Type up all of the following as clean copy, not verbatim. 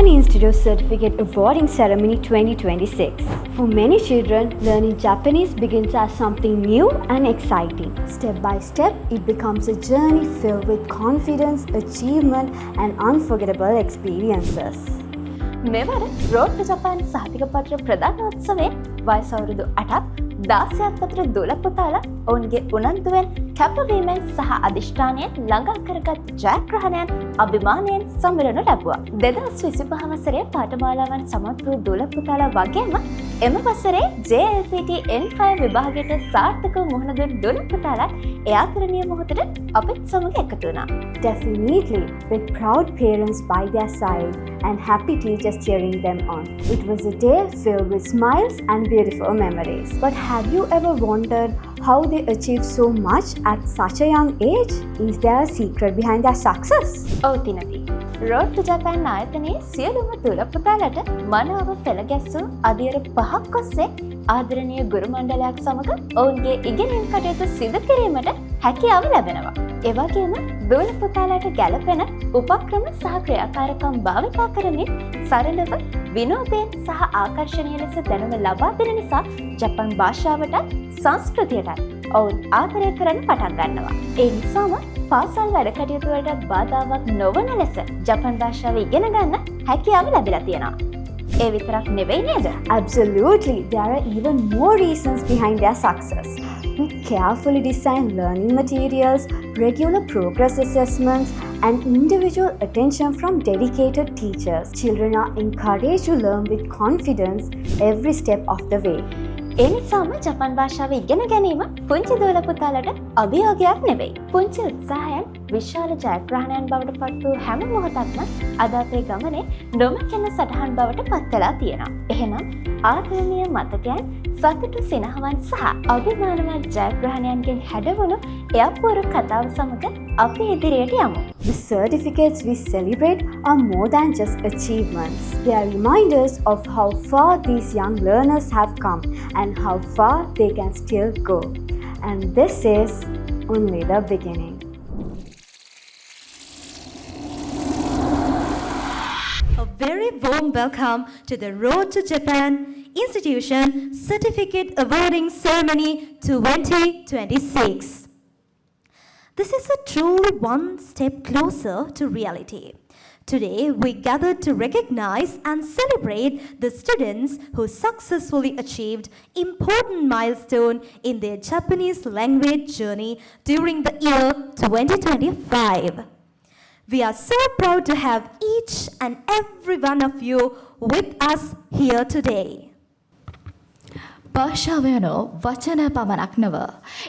Japan Institute Certificate Awarding Ceremony 2026. For many children, learning Japanese begins as something new and exciting. Step by step, it becomes a journey filled with confidence, achievement, and unforgettable experiences. මෙවර road ටු ජපාන් සහතිකපත්‍ර ප්‍රදානෝත්සවයේ වයස අවුරුදු 8ක් 16ක් අතර දුල පුතාලා ඔවුන්ගේ උනන්දුවෙන් කැපවීමෙන් සහ අධිෂ්ඨානයෙන් ළඟා කරගත් ජයග්‍රහණයන් අභිමානයෙන් සමරනු ලැබුවා. 2025 වසරේ පාඨමාලාවන් සමත් වූ දුල පුතාලා වගේම එම වසරේ JLPT N5 විභාගයට සාර්ථකව මුහුණ දුන් දුල පුතාලා ඒ ආදරණීය මොහොතට අපිත් සමග එකතු වුණා. Definitely, with proud parents by their side and happy teachers cheering them on. It was a day filled with smiles and beautiful memories. But have you ever wondered how they achieved so much at such a young age? Is there a secret behind their success? ඔව් තිනති. Road ටු ජපාන් ආයතනයේ සියලුම දුල පුතාලට මනාව පෙළ ගැස්සූ අදියර 5ක් ඔස්සේ ආදරණීය ගුරු මණ්ඩලයක් සමග ඔවුන්ගේ ඉගෙනීම් කටයුතු සිදු කිරීමට හැකියාව ලැබෙනවා. ඒ වගේම දුල පුතාලට ගැළපෙන උපක්‍රම සහ ක්‍රියාකාරකම් භාවිතා කරමින් සරලව විනෝදයෙන් සහ ආකර්ෂණීය ලෙස දැනුම ලබා දෙන නිසා ජපන් භාෂාවට සංස්කෘතියටත් ඔවුන් ආදරය කරන්න පටන් ගන්නවා. ඒ නිසාම පාසල් වැඩ කටයුතු වලට බාධාවක් නොවන ලෙස ජපන් භාෂාව ඉගෙන ගන්න හැකියාව ලැබිලා තියෙනවා. ඒ විතරක් නෙවෙයි නේද? Absolutely, there are even more reasons behind their success. With carefully designed learning materials, regular progress assessments, and individual attention from dedicated teachers, children are encouraged to learn with confidence every step of the way. ඒ නිසාම ජපන් භාෂාව ඉගෙන ගැනීම පුංචි දුවල පුතාලට අභියෝගයක් නෙවෙයි. පුංචි උත්සාහයන් විශාල ජයග්‍රහණයන් බවට පත් වූ හැම මොහොතක්ම අද අපේ ගමනේ නොමැකෙන සටහන් බවට පත් වෙලා තියෙනවා. එහෙනම් ආදරණීය මතකයන්, සතුටු සිනහවන් සහ අභිමානවත් ජයග්‍රහණයන්ගෙන් හැඩවුණු ඒ අපූර්ව කතාව සමග අපි ඉදිරියට යමු. The certificates we celebrate are more than just achievements. They are reminders of how far these young learners have come and how far they can still go. And this is only the beginning. A very warm welcome to the Road to Japan Institution Certificate Awarding Ceremony 2026. This is a truly one step closer to reality. Today, we gathered to recognize and celebrate the students who successfully achieved important milestone in their Japanese language journey during the year 2025. We are so proud to have each and every one of you with us here today. භාෂාව යනෝ වචන පමණක් නොව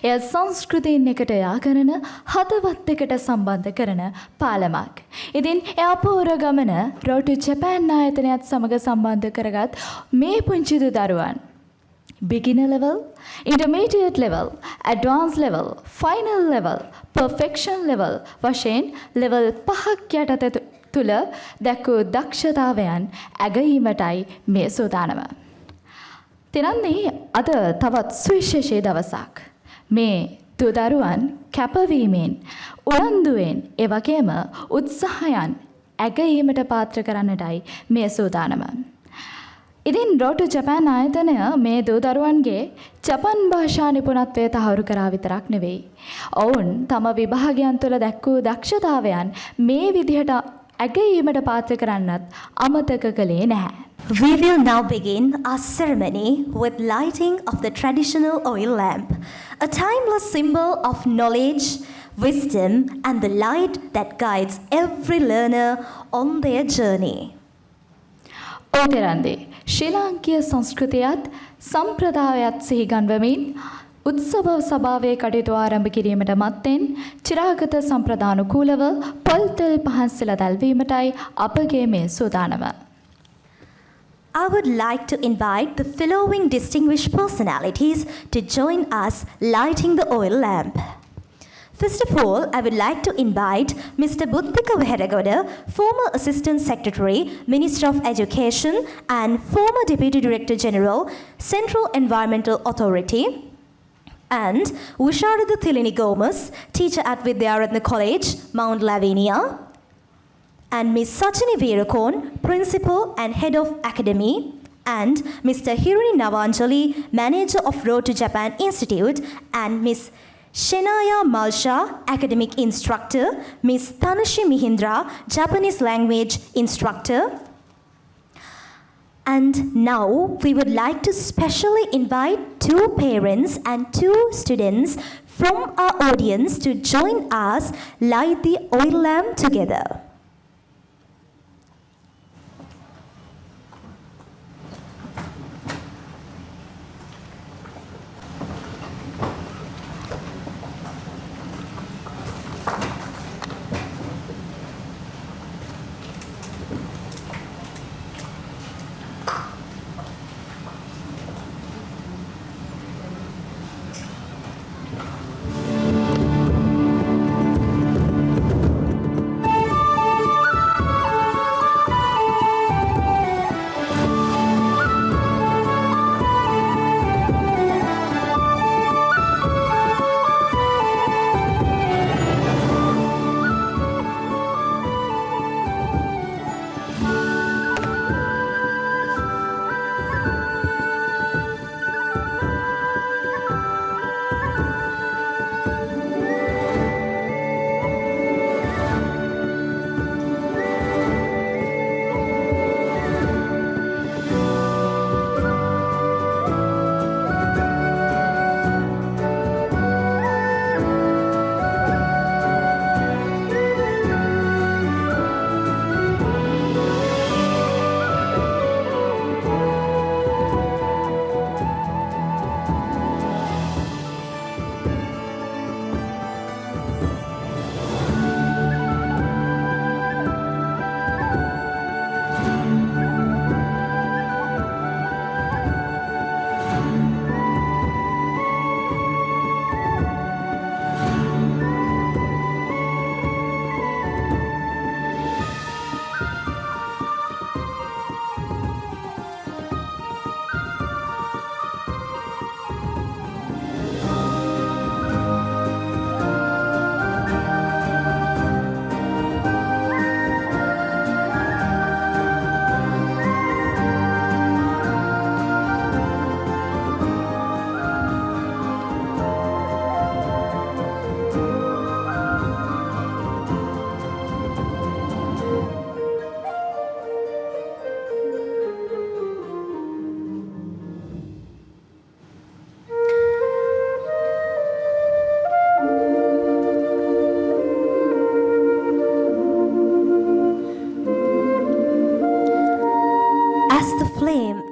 එය සංස්කෘතියින් එකට යා කරන හදවත් එකට සම්බන්ධ කරන පාලමක්. ඉතින් එය අපූර්ව ගමන රෝඩ් ටු ජපාන් ආයතනයත් සමග සම්බන්ධ කරගත් මේ පුංචි දරුවන් beginner level, intermediate level, advanced level, final level, perfection level වශයෙන් level 5ක් යටතේ තුල දැක්වූ දක්ෂතාවයන් ඇගීමටයි මේ සූදානම. තිරන්නේ අද තවත් සුවිශේෂී දවසක්. මේ දරුවන් කැපවීමෙන් උනන්දුවෙන් ඒ වගේම උත්සාහයන් ඇගීමට පාත්‍ර කරන්නටයි මේ සූදානම. ඉතින් රෝඩ් ටු ජපාන් ආයතනය මේ දරුවන්ගේ ජපන් භාෂා නිපුණත්වය තහවුරු කරා විතරක් නෙවෙයි. ඔවුන් තම විභාගයන් තුළ දැක්වූ දක්ෂතාවයන් මේ විදිහට ඇගීමට පාත්‍ර කරන්නත් අමතක කළේ නැහැ. We will now begin our ceremony with lighting of the traditional oil lamp, a timeless symbol of knowledge, wisdom, and the light that guides every learner on their journey. ඕතරන්දේ ශ්‍රී ලාංකීය සංස්කෘතියත් සම්ප්‍රදායත් සිහිගන්වමින් උත්සව සභාවේ කටයුතු ආරම්භ කිරීමට මත්තෙන් චිරාගත සම්ප්‍රදානුකූලව පොල් තෙල් පහන් සිල දැල්වීමටයි අපගේ මේ සූදානම. I would like to invite the following distinguished personalities to join us lighting the oil lamp. First of all, I would like to invite Mr. Buddhika Veharagoda, former Assistant Secretary, Minister of Education and former Deputy Director General, Central Environmental Authority, and Usharada Thilini Gomez, teacher at Vidyaratna College, Mount Lavinia, and Ms. Sachini Veerakon, Principal and Head of Academy, and Mr. Hiruni Navanjali, Manager of Road to Japan Institute, and Ms. Shenaya Malsha, Academic Instructor, Ms. Tanashi Mihindra, Japanese Language Instructor. And now we would like to specially invite 2 parents and 2 students from our audience to join us light the oil lamp together.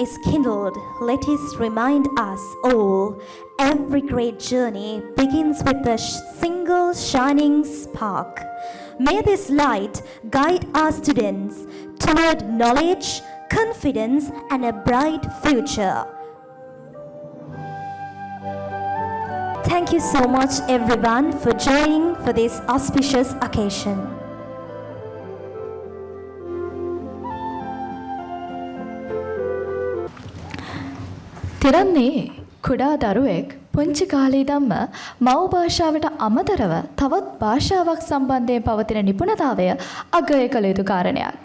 Is kindled, let us remind us all, every great journey begins with a single shining spark. May this light guide our students toward knowledge, confidence, and a bright future. Thank you so much everyone for joining for this auspicious occasion. තිරන්නේ කුඩා දරුවෙක් පුංචි කාලේ ඉඳන්ම මව් භාෂාවට අමතරව තවත් භාෂාවක් සම්බන්ධයෙන් පවතින නිපුණතාවය අගය කළ යුතු කාරණයක්.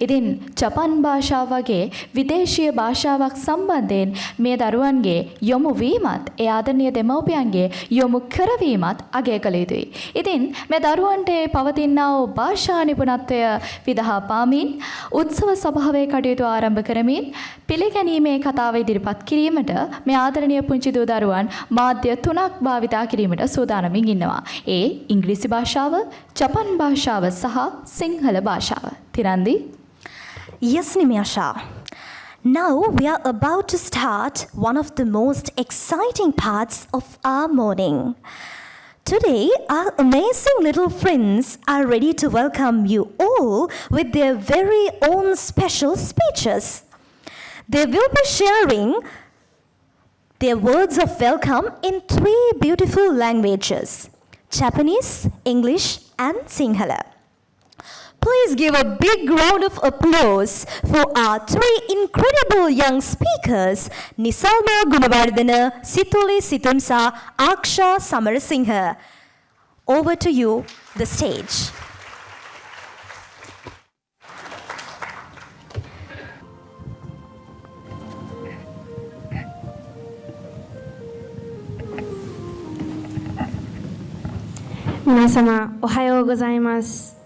ඉතින් ජපන් භාෂාව වගේ විදේශීය භාෂාවක් සම්බන්ධයෙන් මේ දරුවන්ගේ යොමු වීමත් ඒ ආදරණීය දෙමව්පියන්ගේ යොමු කරවීමත් අගය කළ යුතුයි. ඉතින් මේ දරුවන්ට පවතිනා වූ භාෂා නිපුණත්වය විදහා පාමින් උත්සව සභාවේ කටයුතු ආරම්භ කරමින් පිළිගැනීමේ කතාව ඉදිරිපත් කිරීමට මේ ආදරණීය පුංචි දූ දරුවන් මාධ්‍ය 3ක් භාවිතා කිරීමට සූදානමින් ඉන්නවා. ඒ ඉංග්‍රීසි භාෂාව, ජපන් භාෂාව සහ සිංහල භාෂාව. තිරන්දි? Yes, Nimyasha. Now we are about to start one of the most exciting parts of our morning. Today, our amazing little friends are ready to welcome you all with their very own special speeches. They will be sharing their words of welcome in 3 beautiful languages: Japanese, English, and Sinhala. Please give a big round of applause for our 3 incredible young speakers, Nisalma Gunawardana, Situli Situmsa, Aksha Samarasinghe. Over to you, the stage. 皆様おはようございます。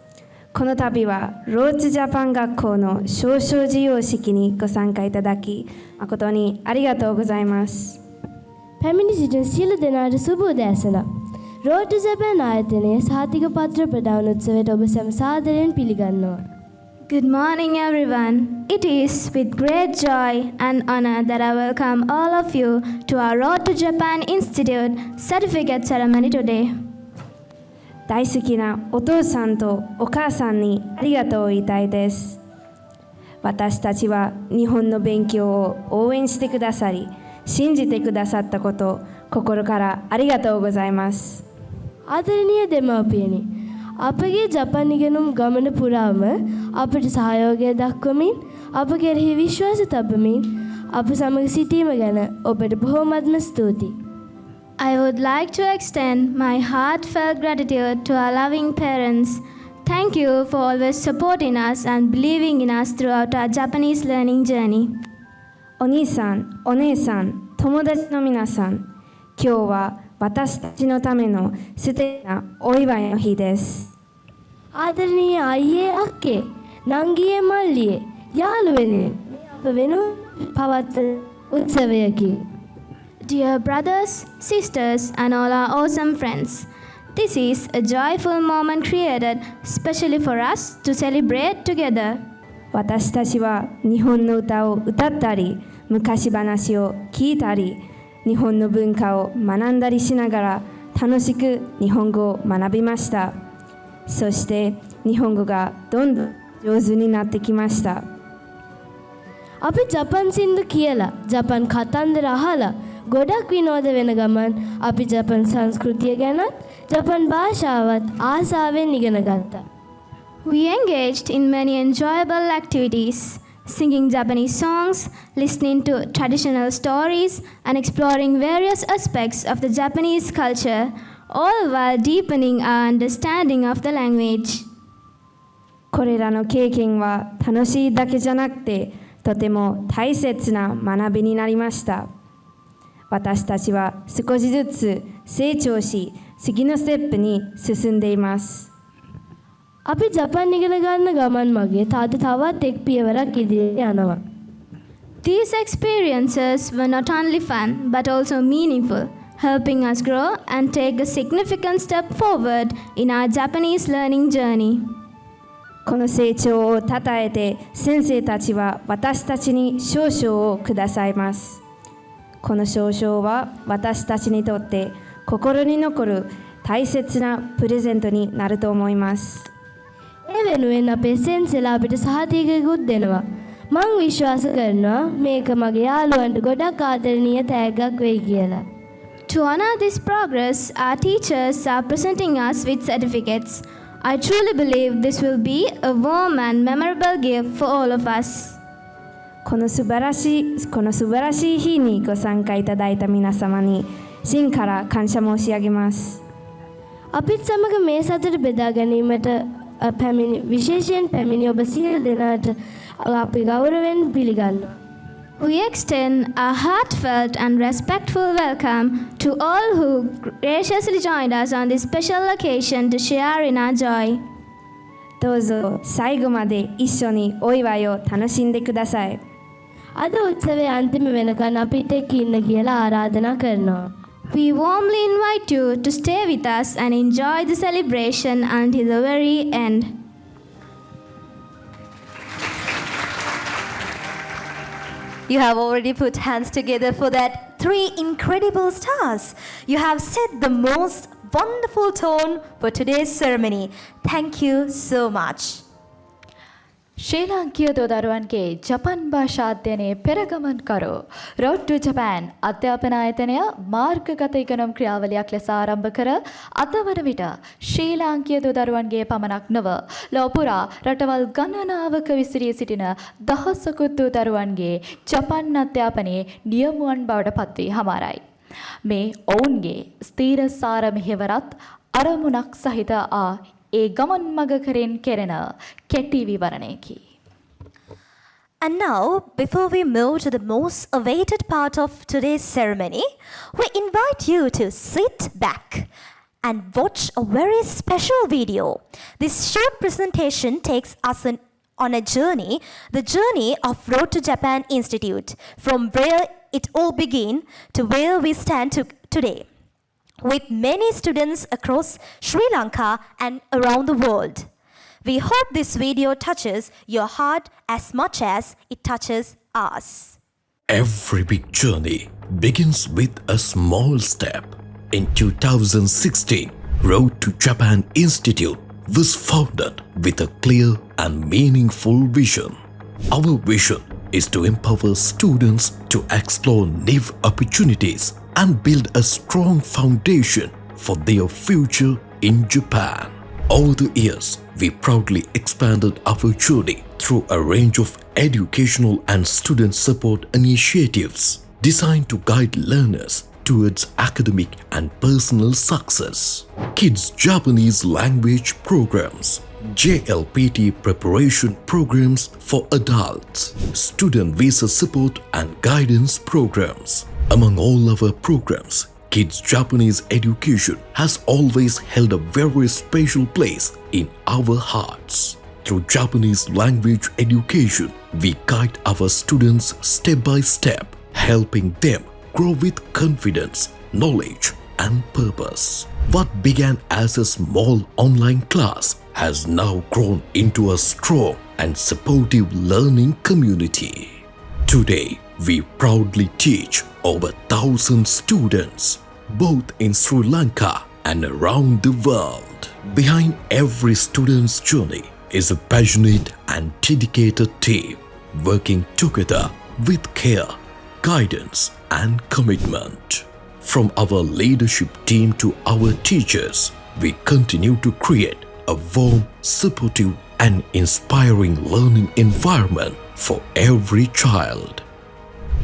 この度はローツジャパン学校の表彰授与式にご参加いただき誠にありがとうございます。 පැමිණි සිටින සියලු දෙනාට සුබ උදෑසනක්. Road Japan ආයතනයේ සහතික පත්‍ර ප්‍රදාන උත්සවයට ඔබ සැම සාදරයෙන් පිළිගන්නවා. Good morning, everyone. It is with great joy and honor that I welcome all of you to our Road to Japan Institute certificate ceremony today. 大好きなお父さんとお母さんにありがとうを言いたいです。私たちは日本の勉強を応援してくださり、信じてくださったこと、心からありがとうございます。 ආදරණීය දෙමාපියනි, අපගේ ජපන් ඉගෙනුම් ගමන පුරාම අපට සහයෝගය දක්වමින් අප කෙරෙහි විශ්වාස තබමින් අප සමග සිටීම ගැන ඔබට බොහෝමත්ම ස්තුතියි. I would like to extend my heartfelt gratitude to our loving parents. Thank you for always supporting us and believing in us throughout our Japanese learning journey. お兄さん、お姉さん、友達の皆さん、今日は私たちのための素敵なお祝いの日です。 ආදරණීය අයියේ අක්කේ, නංගියේ මල්ලියේ, යාළුවනේ අප වෙනුවෙන් පවත්වන උත්සවයකි. Dear brothers, sisters, and all our awesome friends, this is a joyful moment created specially for us to celebrate together. 私たちは日本の歌を歌ったり、昔話を聞いたり、日本の文化を学んだりしながら楽しく日本語を学びました。そして日本語がどんどん上手になってきました。 අපි ජපන් සින්දු කියලා, ජපන් කතන්දර අහලා ගොඩක් විනෝද වෙන ගමන් අපි ජපන් සංස්කෘතිය ගැනත් ජපන් භාෂාවත් ආසාවෙන් ඉගෙන ගත්තා. We engaged in many enjoyable activities, singing Japanese songs, listening to traditional stories, and exploring various aspects of the Japanese culture, all while deepening our understanding of the language. これらの経験は楽しいだけじゃなくて、とても大切な学びになりました。私たちは少しずつ成長し、次のステップに進んでいます。 අපි ජපන් ඉගෙන ගන්න ගමන් මගේ තවත් එක් පියවරක් ඉදිරියට යනවා. These experiences were not only fun but also meaningful, helping us grow and take a significant step forward in our Japanese learning journey. この成長をたたえて先生たちは私たちに証書をくださいます。この証書は私たちにとって心に残る大切なプレゼントになると思います。 ඒ වෙනුවෙන් අපේ සෙන්සලා අපිට සහතිකයකුත් දෙනවා. මං විශ්වාස කරනවා මේක මගේ යාළුවන්ට ගොඩක් ආදරණීය තෑග්ගක් වෙයි කියලා. To honor this progress, our teachers are presenting us with certificates. I truly believe this will be a warm and memorable gift for all of us. この素晴らしい日にご参加いただいた皆様に心から感謝申し上げます。 අපිත් සමග මේ සතුට බෙදා ගැනීමට විශේෂයෙන් පැමිණි ඔබ සියලු දෙනාට අපි ගෞරවයෙන් පිළිගන්නවා. We extend a heartfelt and respectful welcome to all who graciously joined us on this special occasion to share in our joy. どうぞ最後まで一緒にお祝いを楽しんでください。 අද උත්සවයේ අන්තිම වෙනකන් අපිට එක්ක ඉන්න කියලා ආරාධනා කරනවා. We warmly invite you to stay with us and enjoy the celebration until the very end. You have already put hands together for that 3 incredible stars. You have set the most wonderful tone for today's ceremony. Thank you so much. ශ්‍රී ලාංකීය දෝ දරුවන්ගේ ජපන් භාෂා අධ්‍යයනයේ පෙරගමන් කරු Road to Japan අධ්‍යාපන ආයතනය මාර්ගගත ඉගෙනුම් ක්‍රියාවලියක් ලෙස ආරම්භ කර අද වන විට ශ්‍රී ලාංකීය දෝ දරුවන්ගේ පමණක් නොව ලොව පුරා රටවල් ගණනාවක විසිරී සිටින දහසකුත් දෝ දරුවන්ගේ ජපන් අධ්‍යාපනයේ නියමුවන් බවට පත්වී හමාරයි. මේ ඔවුන්ගේ ස්ථීරසාර මෙහෙවරත් අරමුණක් සහිත ඒ ගමන් මගකරෙන් කෙරෙන කෙටි විවරණයකි. And now, before we move to the most awaited part of today's ceremony, we invite you to sit back and watch a very special video. This short presentation takes us on a journey, the journey of Road to Japan Institute, from where it all began to where we stand today, with many students across Sri Lanka and around the world. We hope this video touches your heart as much as it touches us. Every big journey begins with a small step. In 2016, Road to Japan Institute was founded with a clear and meaningful vision. Our vision is to empower students to explore new opportunities and build a strong foundation for their future in Japan. Over the years, we proudly expanded our journey through a range of educational and student support initiatives designed to guide learners towards academic and personal success. Kids Japanese language programs, JLPT preparation programs for adults, student visa support and guidance programs. Among all our programs, Kids Japanese education has always held a very special place in our hearts. Through Japanese language education, we guide our students step by step, helping them grow with confidence, knowledge, and purpose. What began as a small online class has now grown into a strong and supportive learning community. Today, we proudly teach over 1,000 students, both in Sri Lanka and around the world. Behind every student's journey is a passionate and dedicated team working together with care, guidance, and commitment. From our leadership team to our teachers, we continue to create a warm, supportive, and inspiring learning environment for every child.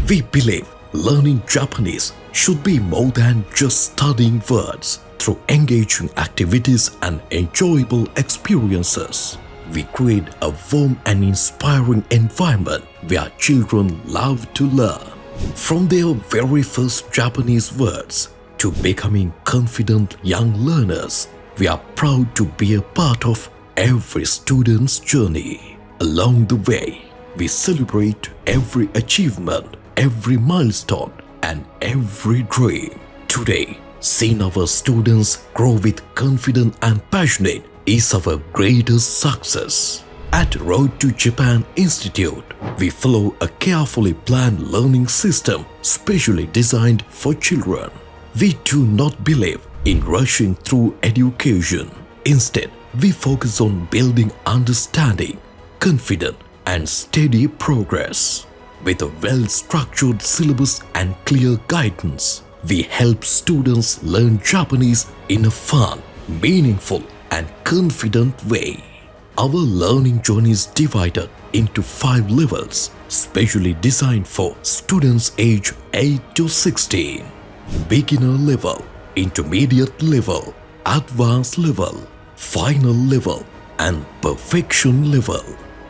We believe learning Japanese should be more than just studying words. Through engaging activities and enjoyable experiences, we create a warm and inspiring environment where children love to learn. From their very first Japanese words to becoming confident young learners, we are proud to be a part of every student's journey. Along the way, we celebrate every achievement, every milestone, and every dream. Today, seeing our students grow with confidence and passionate is our greatest success. At Road to Japan Institute, we follow a carefully planned learning system specially designed for children. We do not believe in rushing through education. Instead, we focus on building understanding, confidence, and steady progress. With a well-structured syllabus and clear guidance, we help students learn Japanese in a fun, meaningful, and confident way. Our learning journey is divided into 5 levels, specially designed for students aged 8 to 16. Beginner level, intermediate level, advanced level, final level, and perfection level.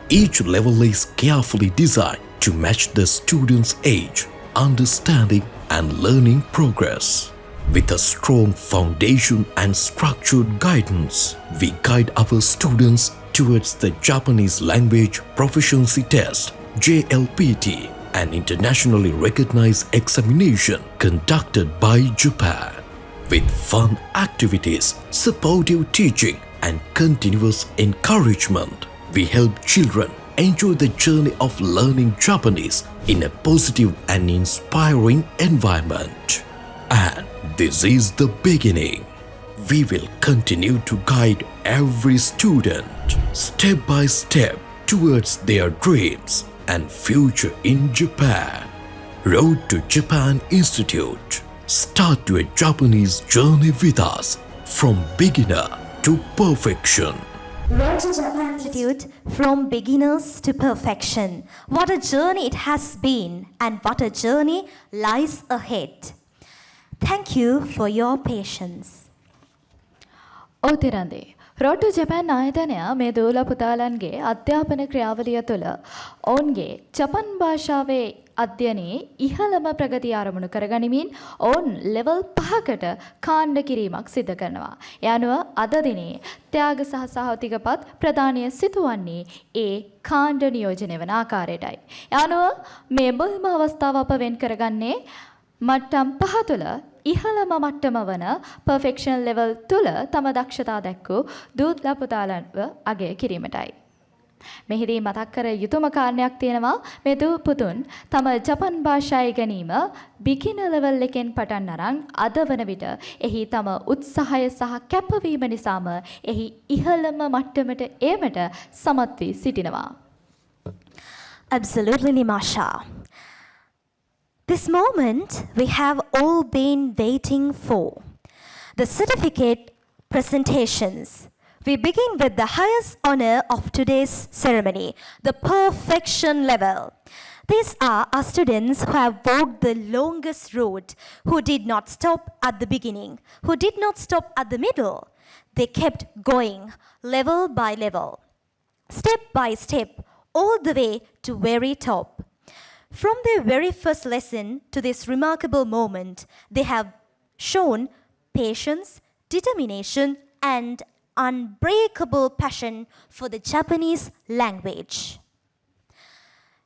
Each level is carefully designed to match the student's age, understanding, and learning progress. With a strong foundation and structured guidance, we guide our students towards the Japanese Language Proficiency Test, JLPT, an internationally recognized examination conducted by Japan. With fun activities, supportive teaching, and continuous encouragement, we help children enjoy the journey of learning Japanese in a positive and inspiring environment. And this is the beginning. We will continue to guide every student step by step towards their dreams and future in Japan. Road to Japan Institute. Start your Japanese journey with us from beginner to perfection. Road to Japan Institute, from beginners to perfection. What a journey it has been, and what a journey lies ahead. Thank you for your patience. ඕතිරන්දේ රෝටු ජපන් ආයතනය මේ දූල පුතාලන්ගේ අධ්‍යාපන ක්‍රියාවලිය තුළ ඔවුන්ගේ ජපන් භාෂාවේ අධ්‍යයනයේ ඉහළම ප්‍රගතිය ආරමුණු කරගනිමින් ඔවුන් ලෙවල් 5කට කාණ්ඩ කිරීමක් සිදු කරනවා. ඒ අනුව අද දිනේ ත්‍යාග සහ සහතිකපත් ප්‍රදානය සිදුවන්නේ ඒ කාණ්ඩ නියෝජනය වන ආකාරයටයි. ඒ අනුව මේ මුල්ම අවස්ථාව අප වෙන් කරගන්නේ මට්ටම් 5 තුළ ඉහළම මට්ටම වන පර්ෆෙක්ෂන් ලෙවල් තුළ තම දක්ෂතා දැක්වූ දූත්ලා පුතාලන්ව අගය කිරීමටයි. මෙහිදී මතක් කර යුතුම කාරණයක් තියෙනවා මේ දූ පුතුන් තම ජපන් භාෂාව ඉගෙනීම බිගිනර් ලෙවල් එකෙන් පටන් අරන් අද වන විට එහි තම උත්සාහය සහ කැපවීම නිසාම එහි ඉහළම මට්ටමට ඒමට සමත් වී සිටිනවා. Absolutely, Nimasha. This moment we have all been waiting for. The certificate presentations. We begin with the highest honor of today's ceremony, the perfection level. These are our students who have walked the longest road, who did not stop at the beginning, who did not stop at the middle. They kept going level by level, step by step, all the way to very top. From their very first lesson to this remarkable moment, they have shown patience, determination, and unbreakable passion for the Japanese language.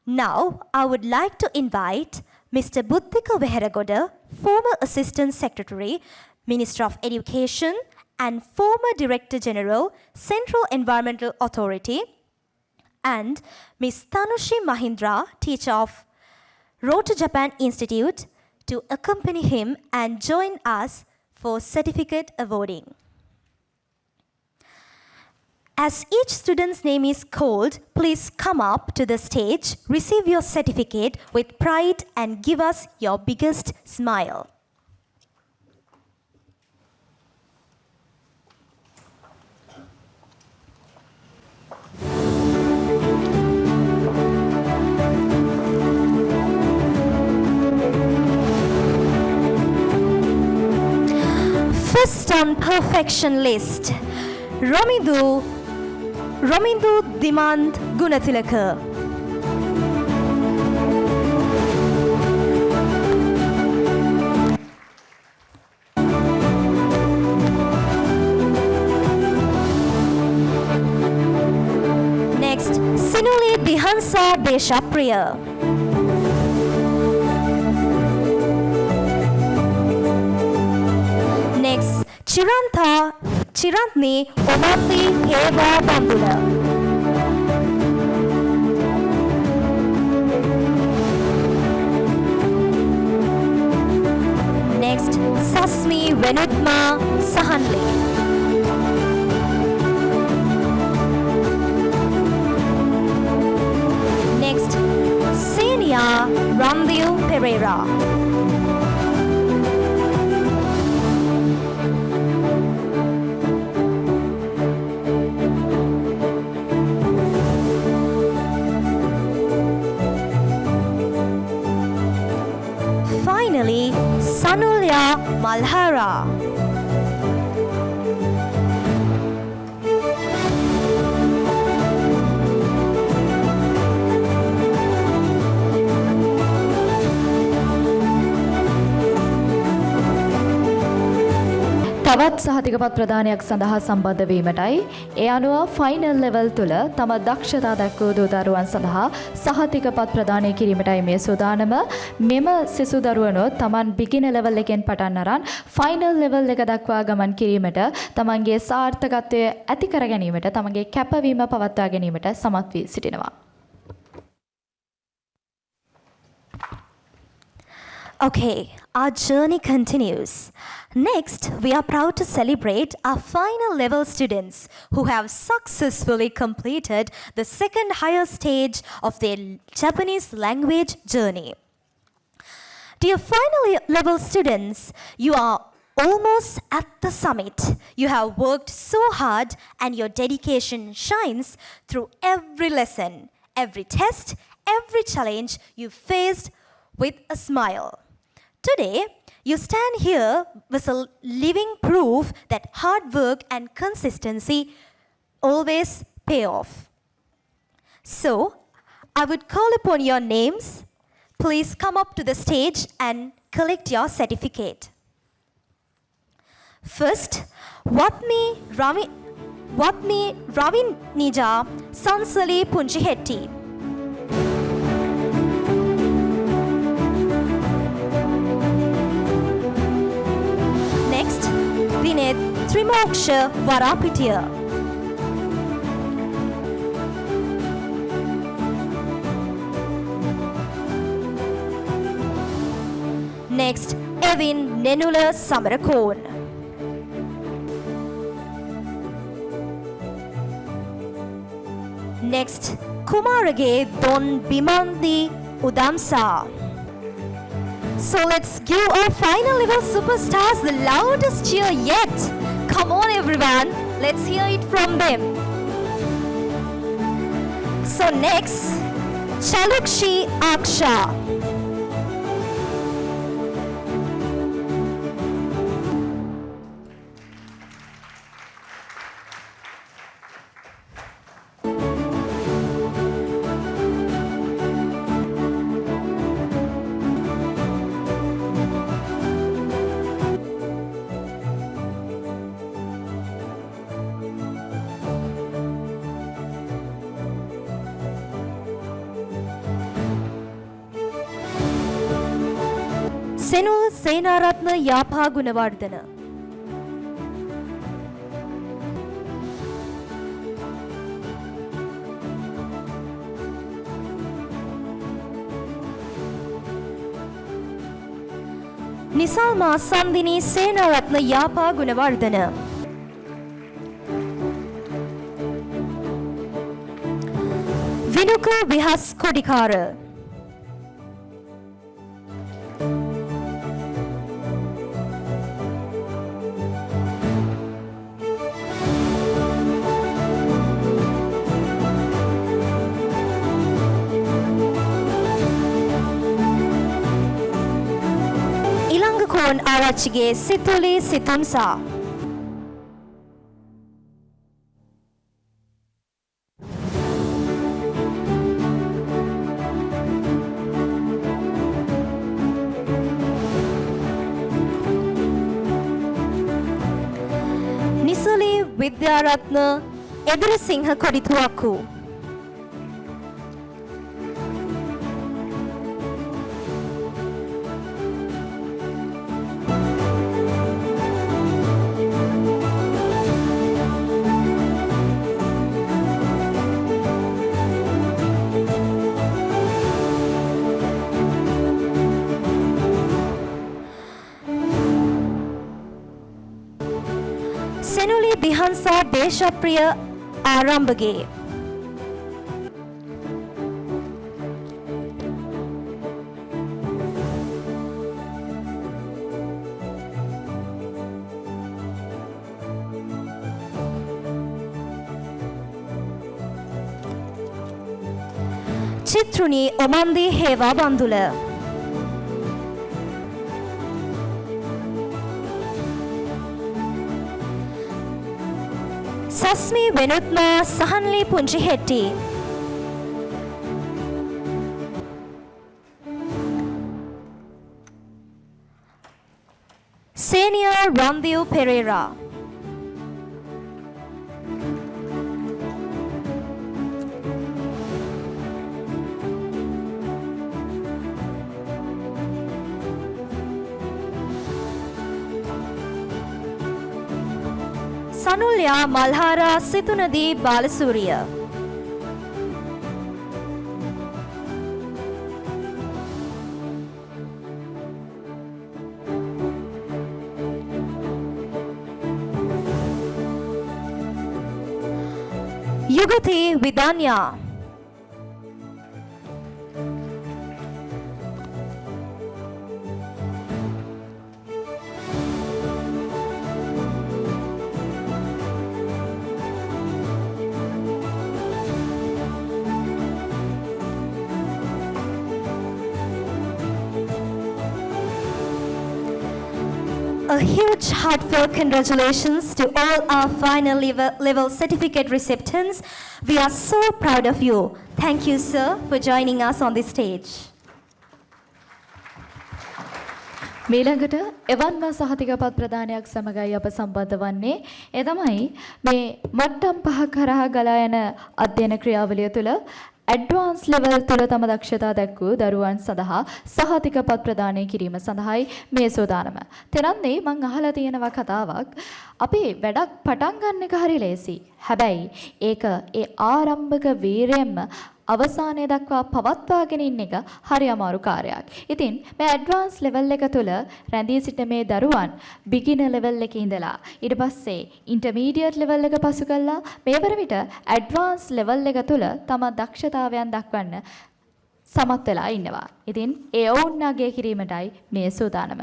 Now, I would like to invite Mr. Buddhika Veheragoda, former Assistant Secretary, Minister of Education, and former Director General, Central Environmental Authority, and Ms. Tanushi Mahindra, teacher of Road to Japan Institute, to accompany him and join us for certificate awarding. As each student's name is called, please come up to the stage, receive your certificate with pride and give us your biggest smile. First on perfection list, Romindu Dimand Gunatilaka. Next, Sinuli Dihansa Deshapriya. Next, Chirantni Omati Heva Bandula. Next, Sasmi Venutma Sahanli. Next, Senia Ramdil Pereira. Finally, Sanulya Malhara. තවත් සහතිකපත් ප්‍රදානයක් සඳහා සම්බන්ධ වීමටයි ඒ අනුව final level තුල තම දක්ෂතා දක්වූ දූතරුවන් සඳහා සහතිකපත් ප්‍රදානය කිරීමටයි මේ සූදානම. මෙම සිසු දරුවනෝ තමන් බිගිනර් ලෙවල් එකෙන් පටන් අරන් ෆයිනල් ලෙවල් එක දක්වා ගමන් කිරීමට තමන්ගේ සාර්ථකත්වය ඇති කර ගැනීමට තමන්ගේ කැපවීම පවත්වා ගැනීමට සමත් වී සිටිනවා. Okay, our journey continues. Next, we are proud to celebrate our final level students who have successfully completed the second higher stage of their Japanese language journey. Dear final level students, you are almost at the summit. You have worked so hard and your dedication shines through every lesson, every test, every challenge you faced with a smile. Today, you stand here with a living proof that hard work and consistency always pay off. So, I would call upon your names. please come up to the stage and collect your certificate. First, Watmi Ravin Nija Sansali Punchihetti. Next, Vined Trimoksha Varapitiya. Next, Evin Nenula Samarakon. Next, Kumarage Don Bimandi Udamsa. So let's give our final level superstars the loudest cheer yet. Come on everyone, let's hear it from them. So next, Chalukshi Aksha. Senul Senaratna Yapa Gunavardhana. Nisalma Sandini Senaratna Yapa Gunavardhana. Vinuka Vihas Kodikara. Ilangakon Arachige Situli Situnsa. Nisali Vidyaratna Edura Singha Kodituaku. Senuli Bihansa Deshapriya Arambage. Chitruni Omandi Heva Bandula. Sasmi Venutma Sahanli Punchihetti. Senior Randiu Pereira. Sanulya Malhara Situnadi Balasuriya. Yugati Vidanya. A huge heartfelt congratulations to all our final level certificate recipients. We are so proud of you. Thank you, sir, for joining us on this stage. මීළඟට එවන්ම සහතිකපත් ප්‍රදානයක් සමගයි අප සම්බන්ධ වන්නේ. ඒ තමයි මේ මට්ටම් 5 කරහා ගලා යන අධ්‍යයන ක්‍රියාවලිය තුළ ඇඩ්වාන්ස් ලෙවල් තුළ තම දක්ෂතා දැක්වූ දරුවන් සඳහා සහතිකපත් ප්‍රදානය කිරීම සඳහායි මේ සූදානම. තෙරන්නේ මං අහලා තියෙනවා කතාවක්. අපි වැඩක් පටන් ගන්න එක හරි ලේසි. හැබැයි ඒක ඒ ආරම්භක වීරයෙන්ම අවසානයේ දක්වා පවත්වාගෙන ඉන්න එක හරි අමාරු කාර්යයක්. ඉතින් මේ ඇඩ්වාන්ස් ලෙවල් එක තුළ රැඳී සිට මේ දරුවන් බිගිනර් ලෙවල් එකේ ඉඳලා ඊට පස්සේ ඉන්ටර්මීඩියට් ලෙවල් එක පසු කළා මේ වර විට ඇඩ්වාන්ස් ලෙවල් එක තුළ තම දක්ෂතාවයන් දක්වන්න සමත් වෙලා ඉන්නවා. ඉතින් ඒ ඔවුන් අගය කිරීමටයි මේ සූදානම.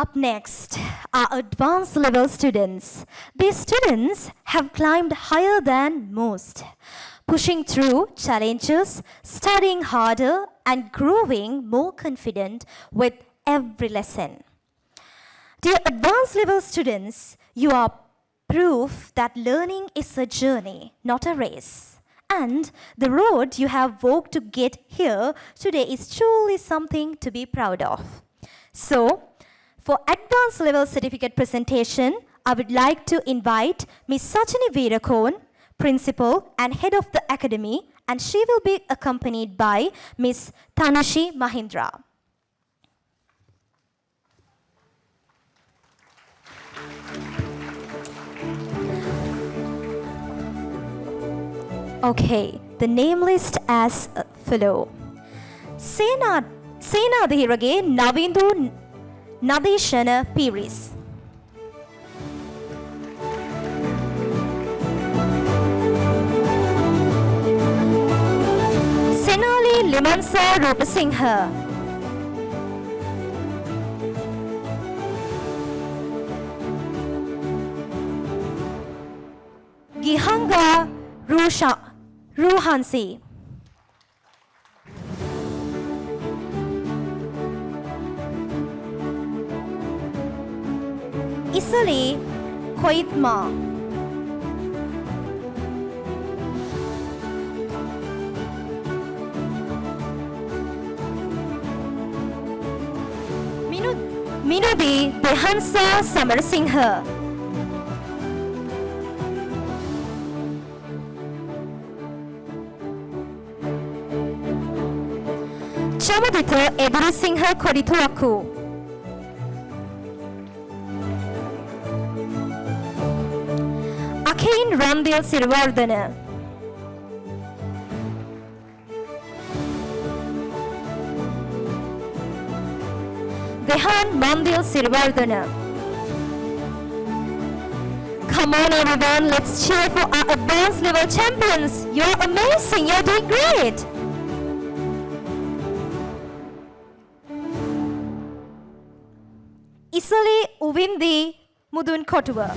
Up next are advanced level students. These students have climbed higher than most, pushing through challenges, studying harder, and growing more confident with every lesson. Dear advanced level students, you are proof that learning is a journey, not a race. And the road you have walked to get here today is truly something to be proud of. So, for advanced level certificate presentation, I would like to invite Ms. Sachini Veerakon, Principal and Head of the Academy, and she will be accompanied by Ms. Tanushi Mahindra. Okay, the name list as follow. Senadhirage Navindu Nadeshana Piris. Senali Limansa Rupasinghe. Gihanga Ruhansi. Isali Koitma. Minudi Behansa Samarsinghe. Chamadita Edrisinghe Kodituaku. Akain Ramdil Sirvardhana. Dehan Mandil Sirvardhana. Come on everyone, let's cheer for our advanced level champions. You're amazing, you're doing great. Isali Uvindi Mudun Kotuwa.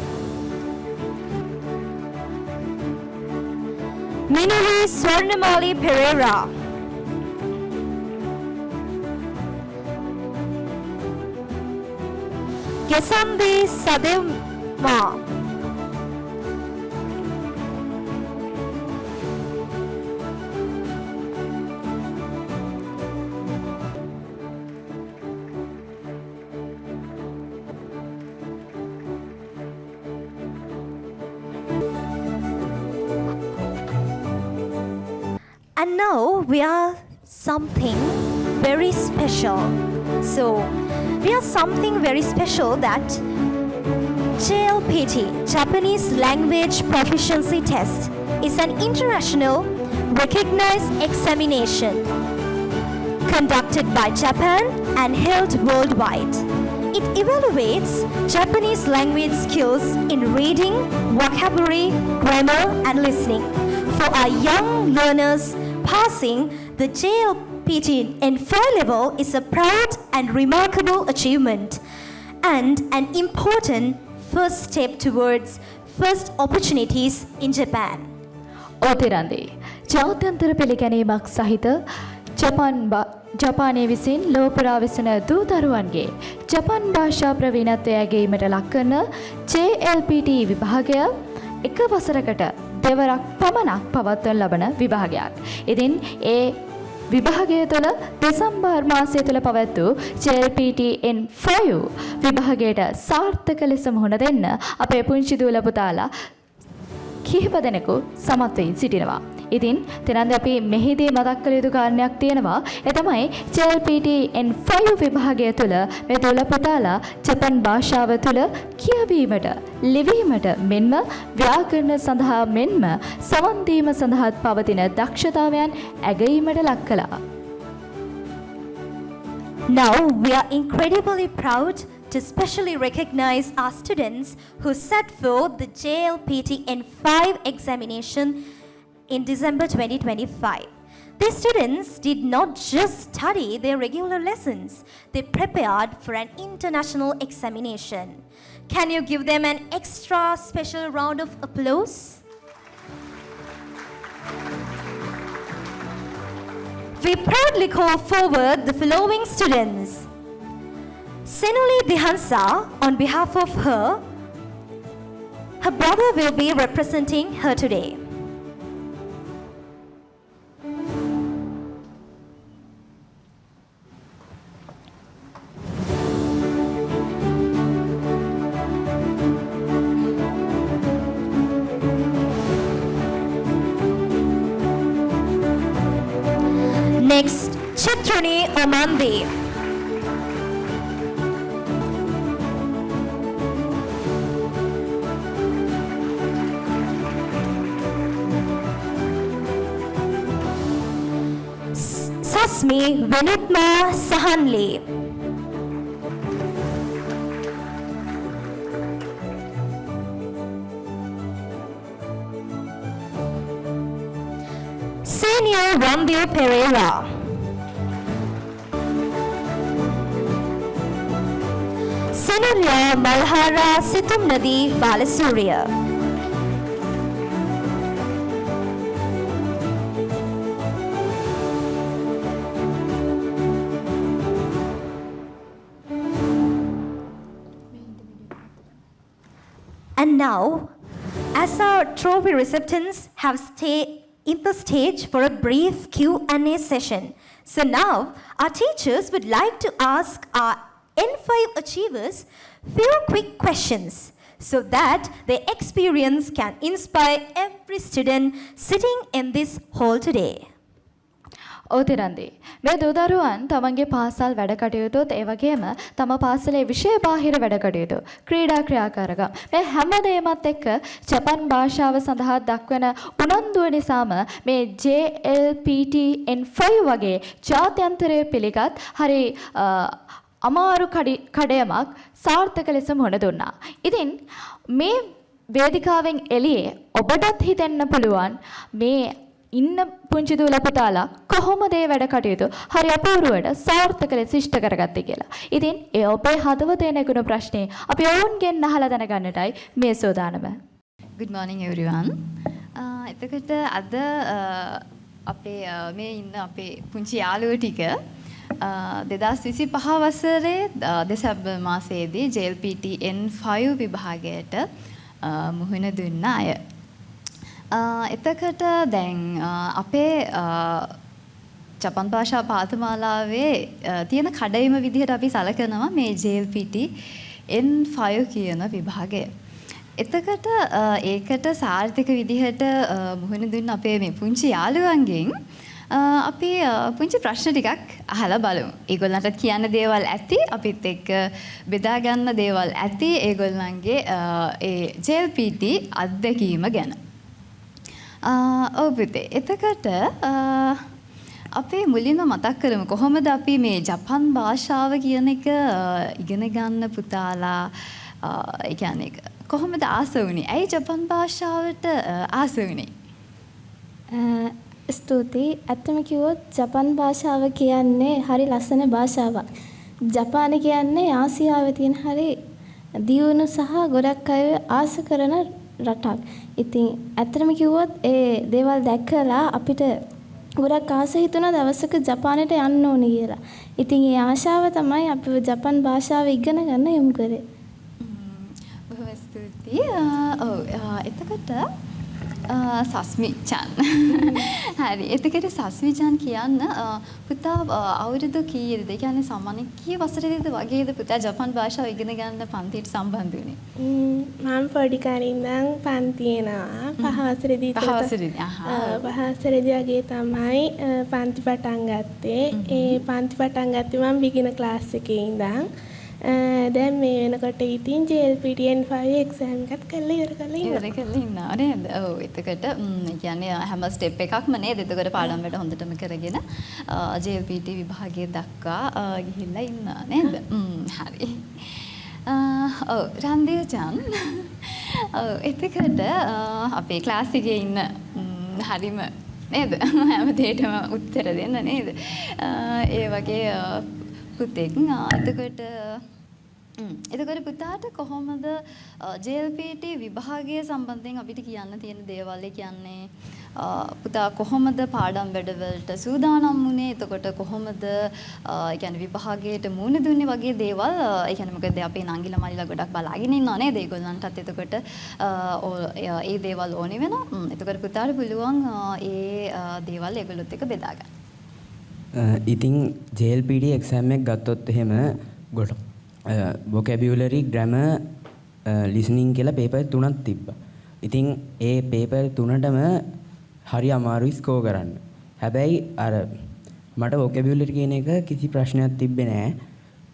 Minuri Swarnamali Pereira. Gesandi Sadema. And now we are something very special. So, we are something very special that JLPT, Japanese Language Proficiency Test, is an international recognized examination conducted by Japan and held worldwide. It evaluates Japanese language skills in reading, vocabulary, grammar, and listening. For our young learners, passing the JLPT in 4 level is a proud and remarkable achievement and an important first step towards first opportunities in Japan. ඕතිරන්දී ජාත්‍යන්තර පිළිගැනීමක් සහිත ජපානයේ විසින් ලෝපුරා වෙසෙන දූදරුවන්ගේ ජපන් භාෂා ප්‍රවීණත්වය ඇගීමට ලක්වන JLPT විභාගය එක වසරකට දෙවරක් පමණක් පවත්වන ලබන විභාගයක්. ඉතින් ඒ විභාගය තුළ දෙසැම්බර් මාසය තුළ පැවැත් වූ JLPTN5 විභාගයට සාර්ථක ලෙස මුහුණ දෙන්න අපේ පුංචි දූල පුතාලා කිහිප දෙනෙකු සමත් වී සිටිනවා. ඉතින් තෙනන්ද අපි මෙහිදී මතක් කළ යුතු කාරණයක් තියෙනවා. ඒ තමයි JLPTN5 විභාගය තුළ මේ දූල පුතාලා ජපන් භාෂාව තුළ කියවීමට, ලිවීමට මෙන්ම ව්‍යාකරණ සඳහා මෙන්ම සවන් දීම සඳහා පවතින දක්ෂතාවයන් ඇගීමට ලක් කළා. Now we are incredibly proud to specially recognize our students who set forth the JLPTN5 examination in December 2025. These students did not just study their regular lessons, they prepared for an international examination. Can you give them an extra special round of applause? We proudly call forward the following students. Senuli Dihansa, on behalf of her brother will be representing her today. Next, Chitruni Omandi. Sasmi Vinutma Sahanli. Senior Rambil Pereira. Senulya Malhara Situmnadi Balasuriya. And now, as our trophy recipients have stayed in the stage for a brief Q&A session. So now, our teachers would like to ask our N5 achievers few quick questions so that their experience can inspire every student sitting in this hall today. ඕතිරන්දී මේ දූදරුවන් තමන්ගේ පාසල් වැඩ කටයුතුත් ඒ වගේම තම පාසලේ විෂය බාහිර වැඩ කටයුතු ක්‍රීඩා ක්‍රියාකාරකම් මේ හැම දෙයමත් එක්ක ජපන් භාෂාව සඳහා දක්වන උනන්දුව නිසාම මේ JLPTN5 වගේ ජාත්‍යන්තරය පිළිගත් හරි අමාරු කඩයමක් සාර්ථක ලෙස මුහුණ දුන්නා. ඉතින් මේ වේදිකාවෙන් එළියේ ඔබටත් හිතෙන්න පුළුවන් මේ ඉන්න පුංචි දූල පුතාලා කොහොමද ඒ වැඩ කටයුතු හරි අපූර්වවට සාර්ථක ලෙස ඉෂ්ට කරගත්තේ කියලා. ඉතින් ඒ ඔබේ හදවතේ නැගුණු ප්‍රශ්නේ අපි ඔවුන්ගෙන් අහලා දැනගන්නටයි මේ සෝදානම. Good morning everyone. එතකොට අද අපේ මේ ඉන්න අපේ පුංචි යාළුවෝ ටික 2025 වසරේ දෙසැම්බර් මාසයේදී JLPTN5 විභාගයට මුහුණ දුන්න අය. එතකොට දැන් අපේ ජපන් භාෂා පාඨමාලාවේ තියෙන කඩයිම විදිහට අපි සලකනවා මේ JLPTN5 කියන විභාගය. එතකොට ඒකට සාර්ථක විදිහට මුහුණ දුන්න අපේ මේ පුංචි යාළුවන්ගෙන් අපි පුංචි ප්‍රශ්න ටිකක් අහලා බලමු. ඒගොල්ලන්ට කියන්න දේවල් ඇති, අපිත් එක්ක බෙදා ගන්න දේවල් ඇති ඒගොල්ලන්ගේ ඒ JLPT අත්දැකීම ගැන. ඔව් පුතේ. එතකොට අපි මුලින්ම මතක් කරමු කොහොමද අපි මේ ජපන් භාෂාව කියන එක ඉගෙන ගන්න පුතාලා ඒ කියන්නේ කොහොමද ආස වුනේ? ඇයි ජපන් භාෂාවට ආස වුනේ? ස්තුතියි. ඇත්තම කිව්වොත් ජපන් භාෂාව කියන්නේ හරි ලස්සන භාෂාවක්. ජපාන කියන්නේ ආසියාවේ තියෙන හරි දියුණු සහ ගොඩක් අය ආස කරන රටක්. ඉතින් ඇත්තටම කිව්වොත් ඒ දේවල් දැක්කලා අපිට ගොඩක් ආස හිතුණා දවසක ජපානයට යන්න ඕනේ කියලා. ඉතින් ඒ ආශාව තමයි අපිව ජපන් භාෂාව ඉගෙන ගන්න යොමු කරේ. බොහොම ස්තුතියි. ඔව් එතකොට සස්මි චන්. හරි. එතකොට සස්මි චන් කියන්න පුතා අවුරුදු කීයේද? ඒ කියන්නේ සාමාන්‍ය කී වසරේද වගේද පුතා ජපන් භාෂාව ඉගෙන ගන්න පන්තියට සම්බන්ධ වුණේ? මම පොඩි කාලේ ඉඳන් පන්ති යනවා. පහ වසරේදී වගේ තමයි පන්ති පටන් ගත්තේ. ඒ පන්ති පටන් ගත්තේ මම බිගිනර් ක්ලාස් එකේ ඉඳන්. දැන් මේ වෙනකොට ඉතින් JLPT N5 එක්සෑම් එකත් කරලා ඉවර කරලා ඉන්නවා නේද? ඔව් එතකොට කියන්නේ හැම ස්ටෙප් එකක්ම නේද? එතකොට පාඩම් වැඩ හොඳටම කරගෙන JLPT විභාගයේ දක්වා ගිහිල්ලා ඉන්නවා නේද? හරි. ඔව් රන්දිය චන්. ඔව් එතකොට අපේ ක්ලාස් එකේ ඉන්න හරිම නේද? හැම දෙයකටම උත්තර දෙන්න නේද? ඒ වගේ පුතෙක්. එතකොට පුතාට කොහොමද JLPT විභාගයේ සම්බන්ධයෙන් අපිට කියන්න තියෙන දේවල්? කියන්නේ පුතා කොහොමද පාඩම් වැඩවලට සූදානම් වුණේ? එතකොට කොහොමද කියන්නේ විභාගයට මුහුණ දුන්නේ වගේ දේවල්? ඒ කියන්නේ මොකද අපේ නංගිලා මල්ලිලා ගොඩක් බලාගෙන ඉන්නවා නේද? ඒගොල්ලන්ටත් එතකොට ඒ දේවල් ඕනේ වෙනවා. එතකොට පුතාට පුළුවන් ඒ දේවල් ඒගොල්ලොත් එක්ක බෙදා ගන්න. ඉතින් JLPT එක්සෑම් එක ගත්තොත් එහෙම ගොඩ vocabulary grammar listening කියලා පේපර් 3ක් තිබ්බා. ඉතින් ඒ පේපර් 3ටම හරි අමාරුයි ස්කෝර් කරන්න. හැබැයි අර මට vocabulary කියන එක කිසි ප්‍රශ්නයක් තිබ්බේ නෑ.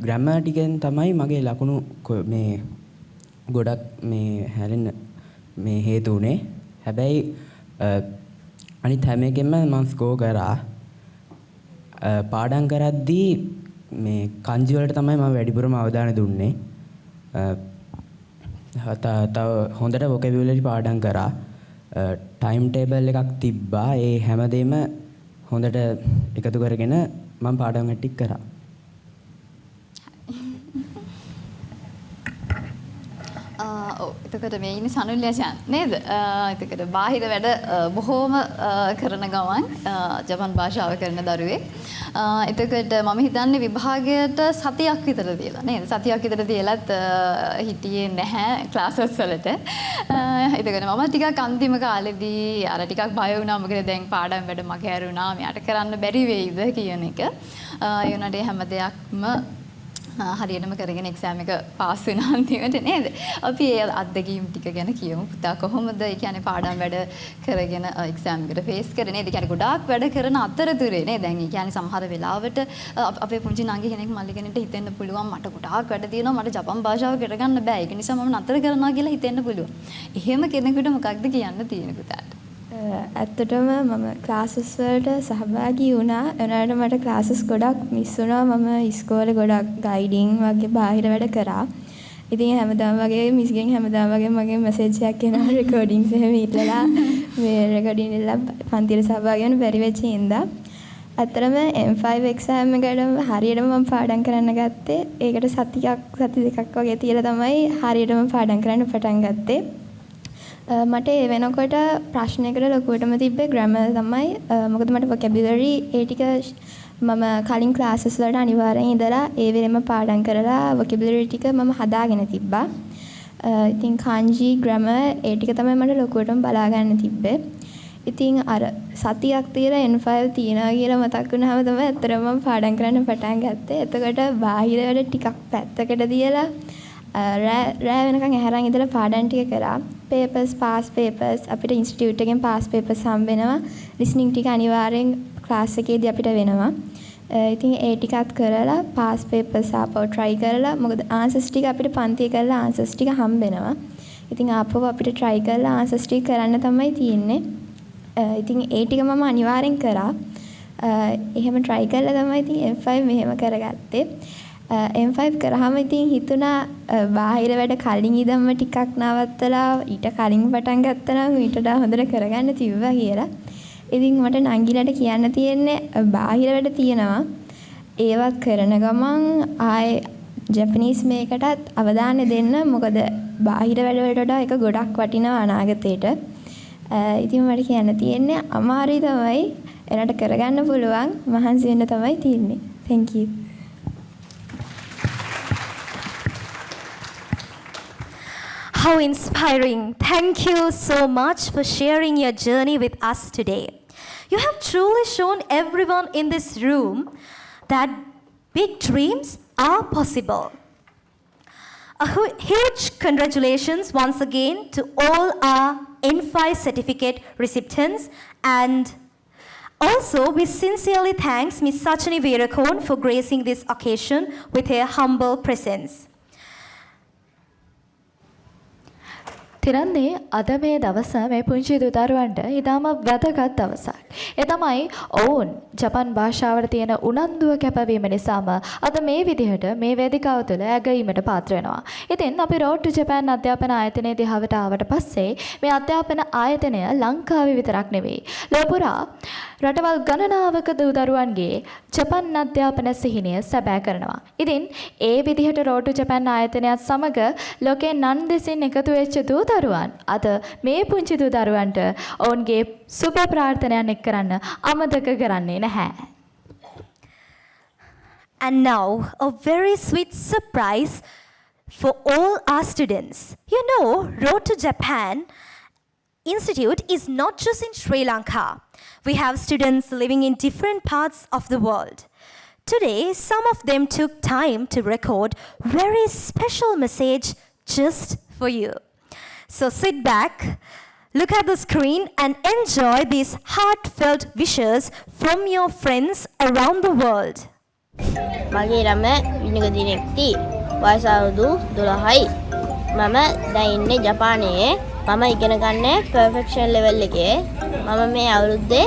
grammar ටිකෙන් තමයි මගේ ලකුණු මේ ගොඩක් මේ හැරෙන්න මේ හේතු උනේ. හැබැයි අනිත් හැම එකෙම මම ස්කෝර් කරා. පාඩම් කරද්දී මේ කන්ජි වලට තමයි මම වැඩිපුරම අවධානය දුන්නේ. තව හොඳට vocabulary පාඩම් කරා. ටයිම් ටේබල් එකක් තිබ්බා. ඒ හැමදේම හොඳට එකතු කරගෙන මම පාඩම් ටික කරා. එතකොට මේ ඉන්නේ සනුල්‍යාචන් නේද? එතකොට බාහිර වැඩ බොහෝම කරන ගමන් ජපන් භාෂාව කරන දරුවෙක්. එතකොට මම හිතන්නේ විභාගයට සතියක් විතර දීලා නේද? සතියක් විතර දීලත් හිටියේ නැහැ ක්ලාසස් වලට. එතකොට මම ටිකක් අන්තිම කාලෙදී අර ටිකක් බය වුණා. මොකද දැන් පාඩම් වැඩ මගේ ඇරුණා. මෙයාට කරන්න බැරි වෙයිද කියන එක. ඒ උනාට හැම දෙයක්ම හරියටම කරගෙන එක්සෑම් එක පාස් වෙන අන්තිමට නේද? අපි ඒ අත්දැකීම් ටික ගැන කියමු. පුතා කොහොමද ඒ කියන්නේ පාඩම් වැඩ කරගෙන එක්සෑම් එකට ෆේස් කරේ නේද? ඒ කියන්නේ ගොඩාක් වැඩ කරන අතරතුරේ නේද? දැන් ඒ කියන්නේ සමහර වෙලාවට අපේ පුංචි නංගි කෙනෙක් මල්ලි කෙනෙක්ට හිතෙන්න පුළුවන් මට ගොඩාක් වැඩ තියෙනවා මට ජපන් භාෂාව කරගන්න බෑ. ඒක නිසා මම නතර කරනවා කියලා හිතෙන්න පුළුවන්. එහෙම කෙනෙකුට මොකක්ද කියන්න තියෙන්නේ පුතාට? ඇත්තටම මම ක්ලාසස් වලට සහභාගී වුණා. එනකොට මට ක්ලාසස් ගොඩක් මිස් වුණා. මම ඉස්කෝලේ ගොඩක් ගයිඩින් වගේ බාහිර වැඩ කරා. ඉතින් හැමදාම වගේ මිස්ගෙන් හැමදාම වගේ මගේ මැසේජ් එකක් එනවා රෙකෝඩින්ග්ස් එහෙම ඉట్లా මේ රෙකෝඩින් ඉල්ලලා පන්තියට සහභාගී වෙන්න බැරි වෙච්ච ඉඳා. අතරම M5 එක්සෑම් එකටම හරියටම මම පාඩම් කරන්න ගත්තේ. ඒකට සති දෙකක් වගේ තියලා තමයි හරියටම පාඩම් කරන්න පටන් ගත්තේ. මට ඒ වෙනකොට ප්‍රශ්නයකට ලොකුවටම තිබ්බේ ග්‍රැමර් තමයි. මොකද මට vocabulary ඒ ටික මම කලින් ක්ලාසස් වලට අනිවාර්යෙන් ඉඳලා ඒ වෙලෙම පාඩම් කරලා vocabulary ටික මම හදාගෙන තිබ්බා. ඉතින් kanji grammar ඒ ටික තමයි මට ලොකුවටම බලා ගන්න තිබ්බේ. ඉතින් අර සතියක් තියලා N5 තියනවා කියලා මතක් වුණාම තමයි අතරම මම පාඩම් කරන්න පටන් ගත්තේ. එතකොට බාහිර වැඩ ටිකක් පැත්තකට තියලා රෑ වෙනකන් ඇහැරන් ඉඳලා පාඩම් ටික කරා. papers past papers අපිට ඉන්ස්ටිටියුට් එකෙන් past papers හම්බ වෙනවා. listening ටික අනිවාර්යෙන් ක්ලාස් එකේදී අපිට වෙනවා. ඉතින් ඒ ටිකත් කරලා past papers ආපහු try කරලා මොකද answers ටික අපිට පන්තියේ කරලා answers ටික හම්බ වෙනවා. ඉතින් ආපහු අපිට try කරලා answers ටික කරන්න තමයි තියෙන්නේ. ඉතින් ඒ ටික මම අනිවාර්යෙන් කරා. එහෙම try කරලා තමයි ඉතින් M5 මෙහෙම කරගත්තේ. M5 කරාම ඉතින් හිතුණා බාහිර වැඩ කලින් ඉඳන්ම ටිකක් නවත්තලා ඊට කලින් පටන් ගත්තා නම් ඊට වඩා හොඳට කරගන්න තිබ්බා කියලා. ඉතින් මට නංගිලට කියන්න තියෙන්නේ බාහිර වැඩ තියෙනවා. ඒවත් කරන ගමන් ආයේ ජපනීස් මේකටත් අවධානය දෙන්න. මොකද බාහිර වැඩ වලට වඩා ඒක ගොඩක් වටිනවා අනාගතේට. ඉතින් මට කියන්න තියෙන්නේ අමාරුයි තමයි. එනට කරගන්න පුළුවන්. මහන්සි වෙන්න තමයි තියෙන්නේ. Thank you. How inspiring. Thank you so much for sharing your journey with us today. You have truly shown everyone in this room that big dreams are possible. A huge congratulations once again to all our N5 certificate recipients, and also we sincerely thanks Ms. Sachani Veerakon for gracing this occasion with her humble presence. තිරන්නේ අද මේ දවස මේ පුංචි දුදරුවන්ට ඉතාම වැදගත් දවසක්. ඒ තමයි ඔවුන් ජපන් භාෂාවට තියෙන උනන්දුව කැපවීම නිසාම අද මේ විදිහට මේ වේදිකාව තුළ ඇගීමට පාත්‍ර වෙනවා. ඉතින් අපි Road to Japan අධ්‍යාපන ආයතනයේ දිහාවට ආවට පස්සේ මේ අධ්‍යාපන ආයතනය ලංකාවේ විතරක් නෙවෙයි ලෝක පුරා රටවල් ගණනාවක දුදරුවන්ගේ ජපන් අධ්‍යාපන සිහිනය සැබෑ කරනවා. ඉතින් ඒ විදිහට Road to Japan ආයතනයත් සමග ලෝකේ නන් දෙසින් එකතු වෙච්ච දුදරුවන් අද මේ පුංචි දුදරුවන්ට ඔවුන්ගේ සුබ ප්‍රාර්ථනයන් එක් කරන්න අමතක කරන්නේ නැහැ. And now, a very sweet surprise for all our students. You know, Road to Japan Institute is not just in Sri Lanka. We have students living in different parts of the world. Today, some of them took time to record very special message just for you. So sit back, look at the screen and enjoy these heartfelt wishes from your friends around the world. මගේ නම විනික දිනෙක්ති වයස අවුරුදු 12යි. මම දැන් ඉන්නේ ජපානයේ. මම ඉගෙන ගන්න පර්ෆෙක්ෂන් ලෙවල් එකේ. මම මේ අවුරුද්දේ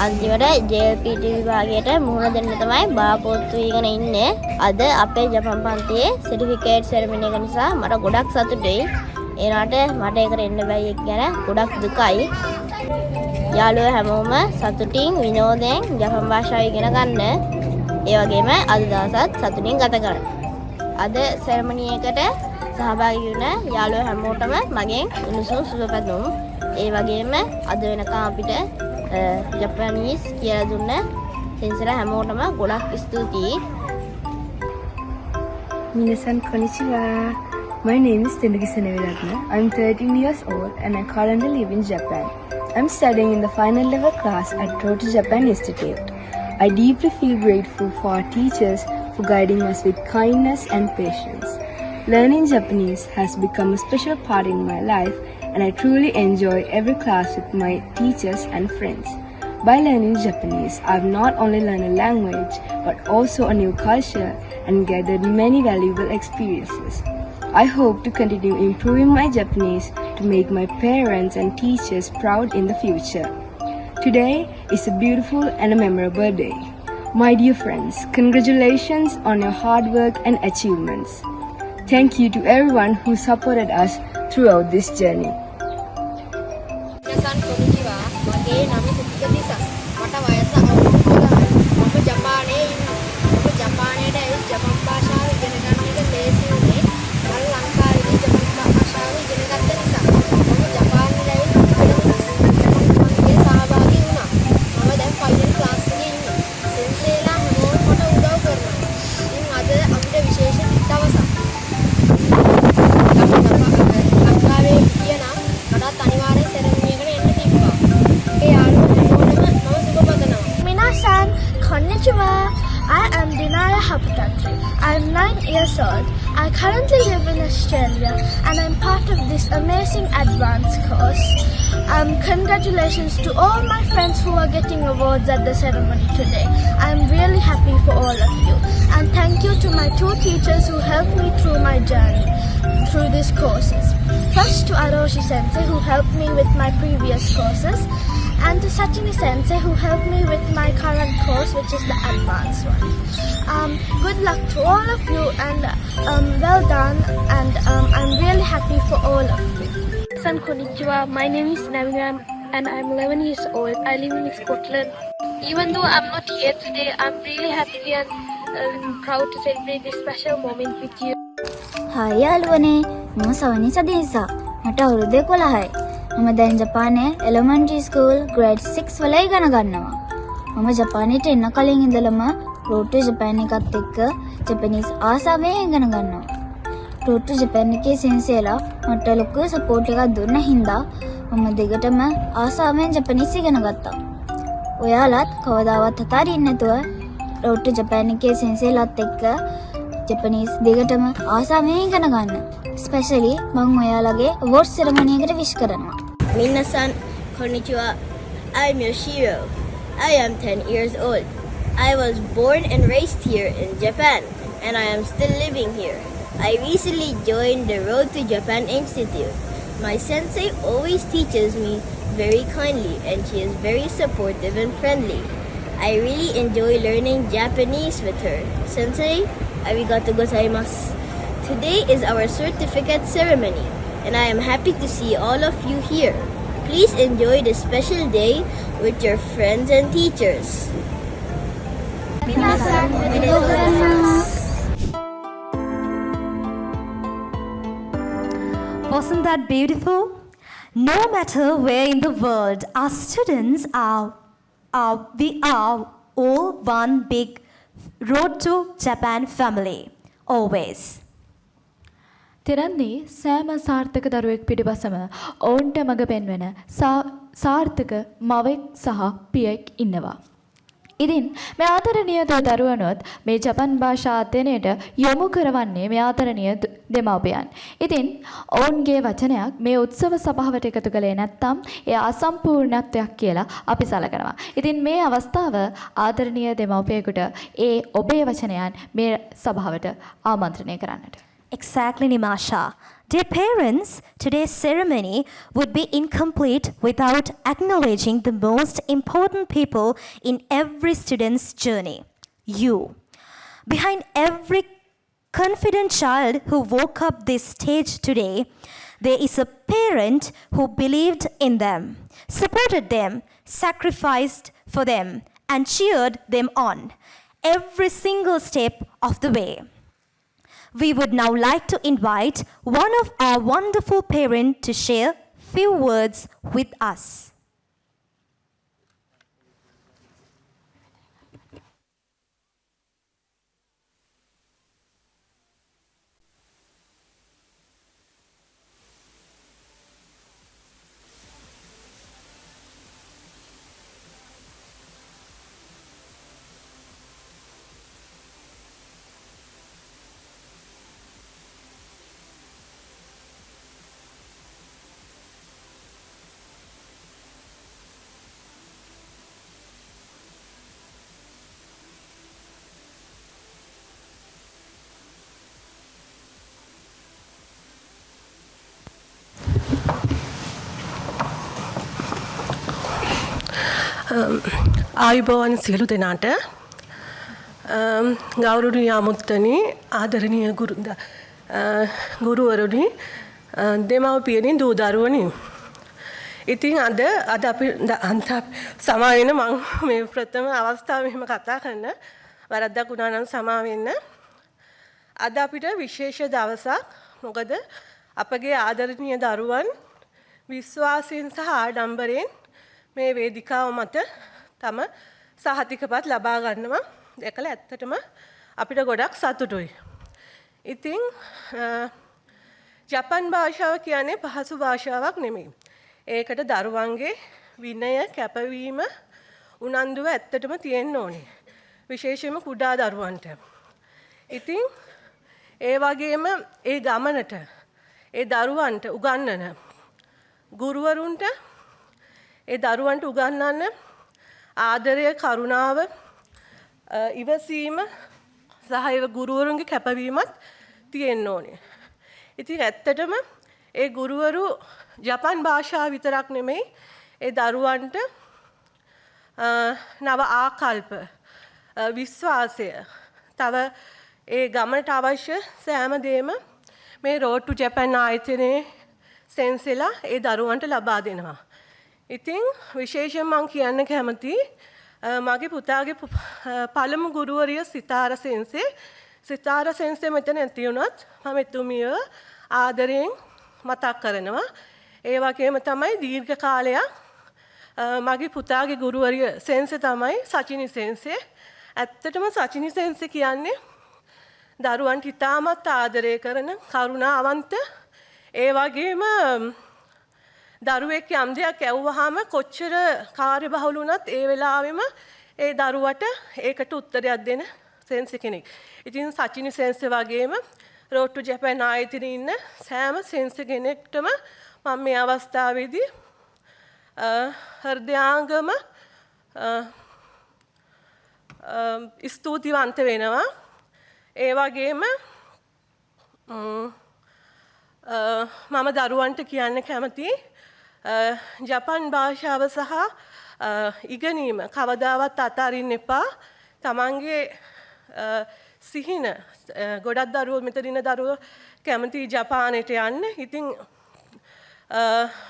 අන්තිමට JLPT විභාගයට මුහුණ දෙන්න තමයි බලාපොරොත්තු වෙගෙන ඉන්නේ. අද අපේ ජපන් පන්තියේ සර්ටිෆිකේට් සෙරමනි එක නිසා මට ගොඩක් සතුටුයි. ඒනට මට ඒකට එන්න බැරි එක ගැන ගොඩක් දුකයි. යාළුවෝ හැමෝම සතුටින් විනෝදයෙන් ජපන් භාෂාව ඉගෙන ගන්න. ඒ වගේම අද දවසත් සතුටින් ගත කරන්න. අද සෙරමනි එකට සහභාගී වුණ යාළුවෝ හැමෝටම මගෙන් උණුසුම් සුබ පැතුම්. ඒ වගේම අද වෙනකම් අපිට ජපානීස් කියලා දුන්න සෙන්සර් හැමෝටම ගොඩක් ස්තුතියි. Minasan konnichiwa. My name is Tendugisa Neviratna. I'm 13 years old and I currently live in Japan. I'm studying in the final level class at Road to Japan Institute. I deeply feel grateful for our teachers for guiding us with kindness and patience. Learning Japanese has become a special part in my life and I truly enjoy every class with my teachers and friends. By learning Japanese, I've not only learned a language but also a new culture and gathered many valuable experiences. I hope to continue improving my Japanese to make my parents and teachers proud in the future. Today is a beautiful and a memorable day. My dear friends, congratulations on your hard work and achievements. Thank you to everyone who supported us throughout this journey. minasan konnichiwa. මගේ නම සුතික දිසස්. මට වයස අවුරුදු 12යි. මම ජපානයේ ඉන්නවා. මම ජපානයට ඇවිත් ජපන් භාෂාව ඉගෙන ගන්න එක ලේසි වුණේ මම ලංකාවේදී ජපන් භාෂාව ඉගෙන ගත්ත නිසා. මම ජපානයේ ඇවිත් මගේ සහභාගී වුණා. මම දැන් ෆයිනල් ක්ලාස් එකේ ඉන්නවා. සෙන්සේලා හැමෝම මට උදව් කරනවා. ඉතින් අද අපිට විශේෂ දවසක්. ලංකාවේ කියනවා මටත් අනිවාර්යෙන් සෙරමනි එකට එන්න තිබ්බා. ඒ යාළුවෝ හැමෝටම මම සුබ පතනවා. Minasan konnichiwa. I am Dinaya Haputatri. I am 9 years old. I currently live in Australia and I'm part of this amazing advanced course. Congratulations to all my friends who are getting awards at the ceremony today. I'm really happy for all of you. And thank you to my 2 teachers who helped me through my journey through these courses. First to Aroshi Sensei who helped me with my previous courses, and to Sachini Sensei who helped me with my current course, which is the advanced one. Good luck to all of you and well done, and I'm really happy for all of you. San konnichiwa. My name is Navigram and I'm 11 years old. I live in Scotland. Even though I'm not here today, I'm really happy and proud to celebrate this special moment with you. Hi යාළුවනේ, මම සවනි සදීසා. මට අවුරුදු 11යි. මම දැන් ජපානයේ elementary school grade 6 වල ඉගෙන ගන්නවා. මම ජපානයට එන්න කලින් ඉඳලම Road to Japan එකත් එක්ක ජපනීස් ආසාවෙන් ඉගෙන ගන්නවා. රෝඩ් ටු ජපන් එකේ සෙන්සේලා මට ලොකු සපෝට් එකක් දුන්න හින්දා මම දිගටම ආසාවෙන් ජපනිස් ඉගෙන ගත්තා. ඔයාලත් කවදාවත් අතාරින්න නැතුව රෝඩ් ටු ජපන් එකේ සෙන්සේලාත් එක්ක ජපනිස් දිගටම ආසාවෙන් ඉගෙන ගන්න. ස්පෙෂලි මම ඔයාලගේ අවෝඩ් සෙරමනි එකට විශ් කරනවා. Minasan, konnichiwa. I'm Yoshiro. I am 10 years old. I was born and raised here in Japan, and I am still living here. I recently joined the Road to Japan Institute. My sensei always teaches me very kindly, and she is very supportive and friendly. I really enjoy learning Japanese with her. Sensei, arigatou gozaimasu. Today is our certificate ceremony, and I am happy to see all of you here. Please enjoy this special day with your friends and teachers. Wasn't that beautiful? No matter where in the world our students we are all one big Road to Japan family, always. තිරන්නේ සෑම සාර්ථක දරුවෙක් පිටිපසම ඔවුන්ට මඟ පෙන්වන සාර්ථක මවෙක් සහ පියෙක් ඉන්නවා. ඉතින් මේ ආදරණීය දරුවනොත් මේ ජපන් භාෂා අධ්‍යයනයට යොමු කරවන්නේ මේ ආදරණීය දෙමව්පියන්. ඉතින් ඔවුන්ගේ වචනයක් මේ උත්සව සභාවට එකතු කළේ නැත්නම් ඒ අසම්පූර්ණත්වයක් කියලා අපි සලකනවා. ඉතින් මේ අවස්ථාව ආදරණීය දෙමව්පියෙකුට ඒ ඔබේ වචනයන් මේ සභාවට ආමන්ත්‍රණය කරන්නට. Exactly, Nimasha. Dear parents, today's ceremony would be incomplete without acknowledging the most important people in every student's journey. You. Behind every confident child who woke up this stage today, there is a parent who believed in them, supported them, sacrificed for them, and cheered them on every single step of the way. We would now like to invite one of our wonderful parents to share few words with us. ආයුබෝවන් සියලු දෙනාට ගෞරවනීය ආමුත්තනි ආදරණීය ගුරුවරුනි දෙමව්පියනි දූ දරුවනි ඉතින් අද අපි සමා වෙන මම මේ ප්‍රථම අවස්ථාව මෙහෙම කතා කරන වරද්දක් වුණා නම් සමා වෙන්න අද අපිට විශේෂ දවසක් මොකද අපගේ ආදරණීය දරුවන් විශ්වාසයෙන් සහ ආඩම්බරයෙන් මේ වේදිකාව මත තම සහතිකපත් ලබා ගන්නවා දැකලා ඇත්තටම අපිට ගොඩක් සතුටුයි. ඉතින් ජපන් භාෂාව කියන්නේ පහසු භාෂාවක් නෙමෙයි. ඒකට දරුවන්ගේ විනය කැපවීම උනන්දුව ඇත්තටම තියෙන්න ඕනේ. විශේෂයෙන්ම කුඩා දරුවන්ට. ඉතින් ඒ වගේම ඒ ගමනට ඒ දරුවන්ට උගන්වන ගුරුවරුන්ට ඒ දරුවන්ට උගන්වන්න ආදරය කරුණාව ඉවසීම සහ ඒ ගුරුවරුන්ගේ කැපවීමත් තියෙන්න ඕනේ. ඉතින් ඇත්තටම ඒ ගුරුවරු ජපන් භාෂාව විතරක් නෙමෙයි ඒ දරුවන්ට නව ආකල්ප විශ්වාසය තව ඒ ගමනට අවශ්‍ය සෑම දෙයක්ම මේ Road to Japan ආයතනයේ සෙන්සෙලා ඒ දරුවන්ට ලබා දෙනවා. ඉතින් විශේෂයෙන් මම කියන්න කැමති මගේ පුතාගේ පළමු ගුරුවරිය සිතාර සෙන්සේ මෙතන නැති වුණත් මම එතුමිය ආදරයෙන් මතක් කරනවා. ඒ වගේම තමයි දීර්ඝ කාලයක් මගේ පුතාගේ ගුරුවරිය සෙන්සේ තමයි සචිනි සෙන්සේ. ඇත්තටම සචිනි සෙන්සේ කියන්නේ දරුවන්ට ඉතාමත් ආදරය කරන කරුණාවන්ත ඒ වගේම දරුවෙක් යම් දෙයක් ඇහුවාම කොච්චර කාර්යබහුල වුණත් ඒ වෙලාවෙම ඒ දරුවට ඒකට උත්තරයක් දෙන සෙන්සර් කෙනෙක්. ඉතින් සචිනි සෙන්සර් වගේම Road to Japan ආයතනයේ ඉන්න සෑම සෙන්සර් කෙනෙක්ටම මම මේ අවස්ථාවේදී හෘදයාංගම ස්තුතිවන්ත වෙනවා. ඒ වගේම මම දරුවන්ට කියන්න කැමතියි ජපන් භාෂාව සහ ඉගෙනීම කවදාවත් අතාරින්න එපා. තමන්ගේ සිහින ගොඩක් දරුවෝ මෙතන ඉන්න දරුවෝ කැමති ජපානයට යන්න. ඉතින්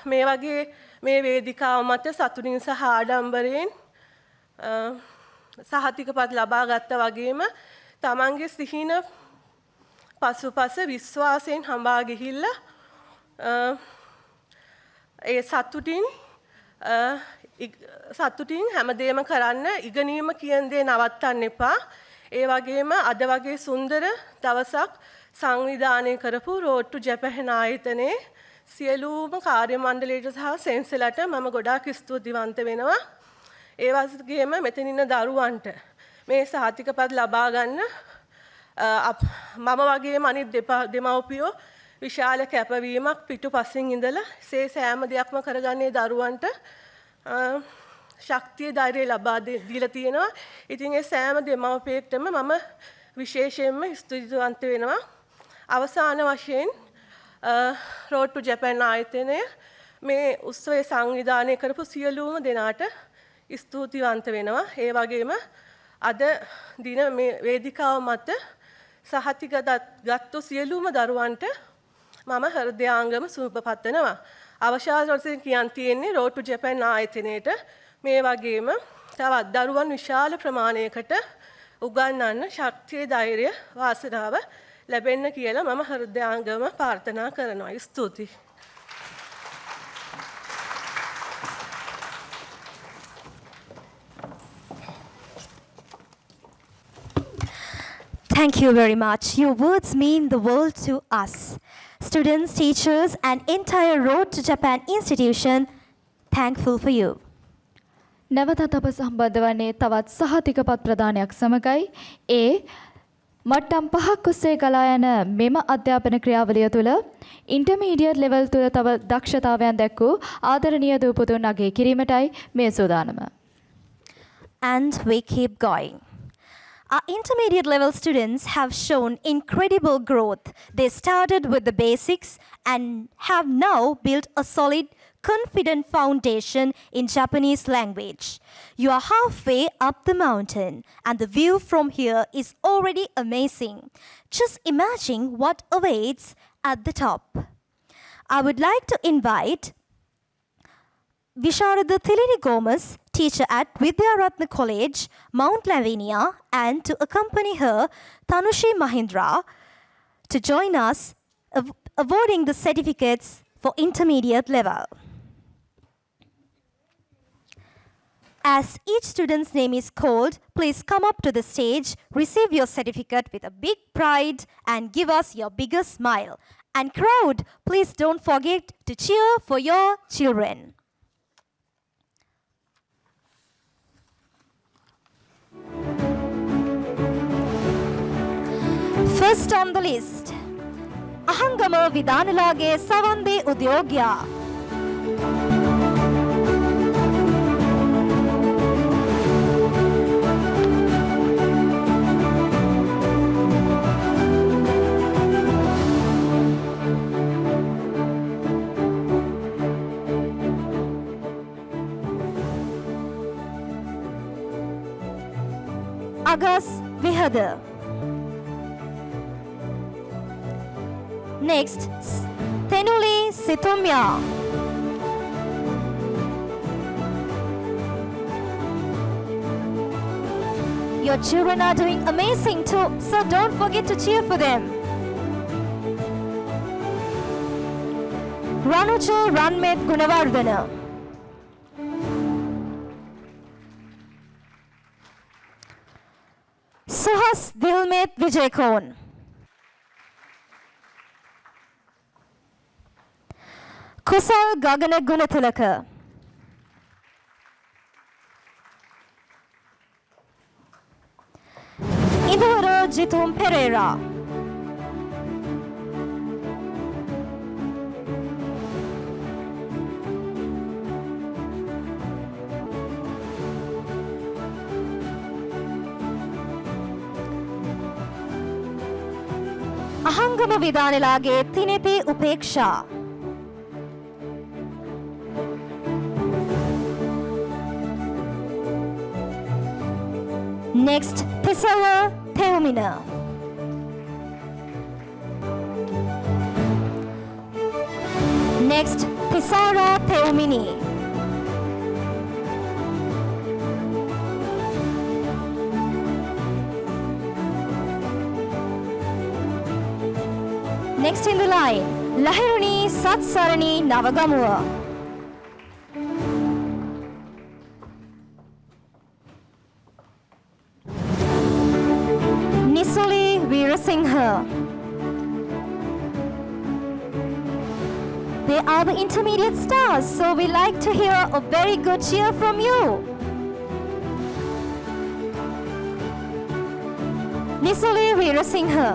මේ වගේ මේ වේදිකාව මත සතුටින් සහ ආඩම්බරයෙන් සහතිකපත් ලබා ගත්තා වගේම තමන්ගේ සිහින පසුපස විශ්වාසයෙන් හඹා ගිහිල්ලා ඒ සතුටින් හැමදේම කරන්න ඉගෙනීම කියන දේ නවත්තන්න එපා. ඒ වගේම අද වගේ සුන්දර දවසක් සංවිධානය කරපු Road to Japan ආයතනයේ සියලුම කාර්ය මණ්ඩලයට සහ සෙන්සර්ලට මම ගොඩාක් ස්තුතිවන්ත වෙනවා. ඒ වගේම මෙතන ඉන්න දරුවන්ට මේ සහතිකපත් ලබා ගන්න මම වගේම අනිත් දෙමව්පියෝ විශාල කැපවීමක් පිටුපසින් ඉඳලා සෑම දෙයක්ම කරගන්නේ දරුවන්ට ශක්තිය ධෛර්යය ලබා දීලා තියෙනවා. ඉතින් ඒ සෑම දෙමව්පියෙක්ටම මම විශේෂයෙන්ම ස්තුතිවන්ත වෙනවා. අවසාන වශයෙන් Road to Japan ආයතනය මේ උත්සවය සංවිධානය කරපු සියලුම දෙනාට ස්තුතිවන්ත වෙනවා. ඒ වගේම අද දින මේ වේදිකාව මත සහතිකගත්තු සියලුම දරුවන්ට මම හෘදයාංගම සුබපතනවා. අවසාන වශයෙන් කියන්න තියෙන්නේ Road to Japan ආයතනයේට මේ වගේම තවත් දරුවන් විශාල ප්‍රමාණයකට උගන්වන්න ශක්තිය ධෛර්යය වාසනාව ලැබෙන්න කියලා මම හෘදයාංගම ප්‍රාර්ථනා කරනවා. ස්තුතියි. Thank you very much. Your words mean the world to us. Students, teachers, and entire Road to Japan institution, thankful for you. නැවතත් අප සම්බන්ධ වන්නේ තවත් සහතිකපත් ප්‍රදානයක් සමගයි. ඒ මට්ටම් 5ක් ඔස්සේ ගලා යන මෙම අධ්‍යාපන ක්‍රියාවලිය තුළ ඉන්ටර්මීඩියට් ලෙවල් තුළ තව දක්ෂතාවයන් දැක්වූ ආදරණීය දූපුතුන් අගය කිරීමටයි මේ සූදානම. And we keep going. Our intermediate level students have shown incredible growth. They started with the basics and have now built a solid, confident foundation in Japanese language. You are halfway up the mountain and the view from here is already amazing. Just imagine what awaits at the top. I would like to invite Visharada Thilini Gomez, teacher at Vidyaratna College, Mount Lavinia, and to accompany her, Tanushi Mahindra, to join us awarding the certificates for intermediate level. As each student's name is called, please come up to the stage, receive your certificate with a big pride and give us your biggest smile. And crowd, please don't forget to cheer for your children. First on the list, Ahangama Vidanalage Savande Udyogya. Agas Vihada. Next, Tenuli Situmya. Your children are doing amazing too, so don't forget to cheer for them. Ranucha Ranmet Gunavardhana. Suhas Dilmet Vijayakon. කුසල් ගගන ගුණතිලක. ඉඳුවර ජිතුම් පෙරේරා. අහංගම විදානෙලාගේ තිනෙති උපේක්ෂා. Next, Tisara Theumina. Next, Tisara Theumini. Next in the line, Lahiruni Satsarani Navagamua. Nisuli Veerasinghe. They are the intermediate stars, so we like to hear a very good cheer from you. Nisuli Veerasinghe.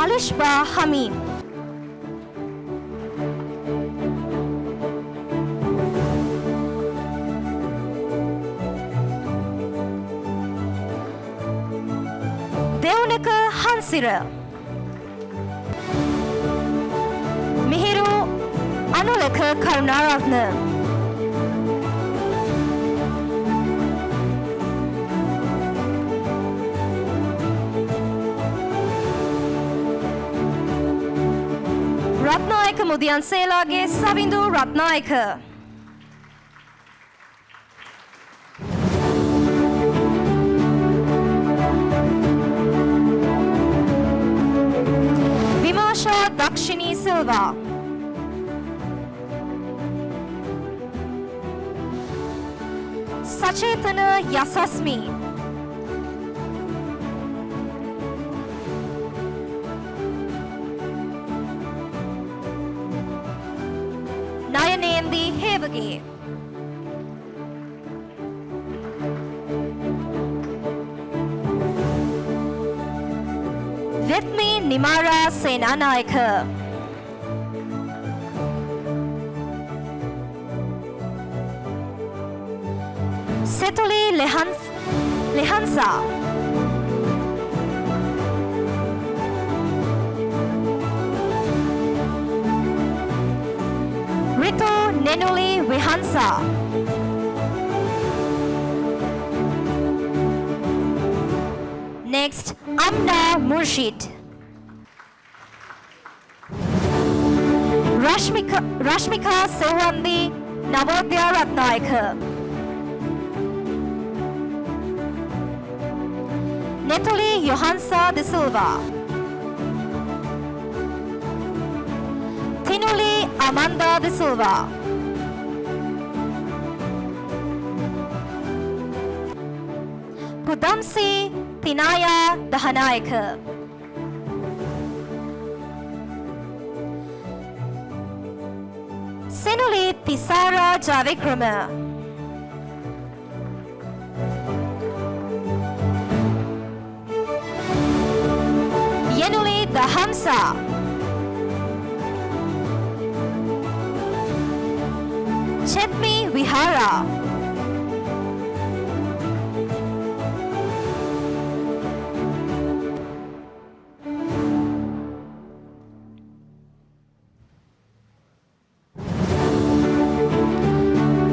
Alishba Hamid. Devnaka Hansira. Mihiru Anulaka Karunaratna. Ratnayaka Mudiyanselage Savindu Ratnayaka. Vimasha Dakshini Silva. Sachetana Yasasmi. Nayanendi Hevagi. With me Nimara Senanayaka. Setuli Lehansa. Ritu Nenuli Vihansa. Next, Amna Murshid. Rashmika Sewandi Navodaya Ratnayaka. Netuli Johansa de Silva. Tinuli Amanda de Silva. Pudamsi Tinaya Dahanayaka. Senuli Tisara Javikrama. Yenuli Dahamsa. Chetmi Vihara.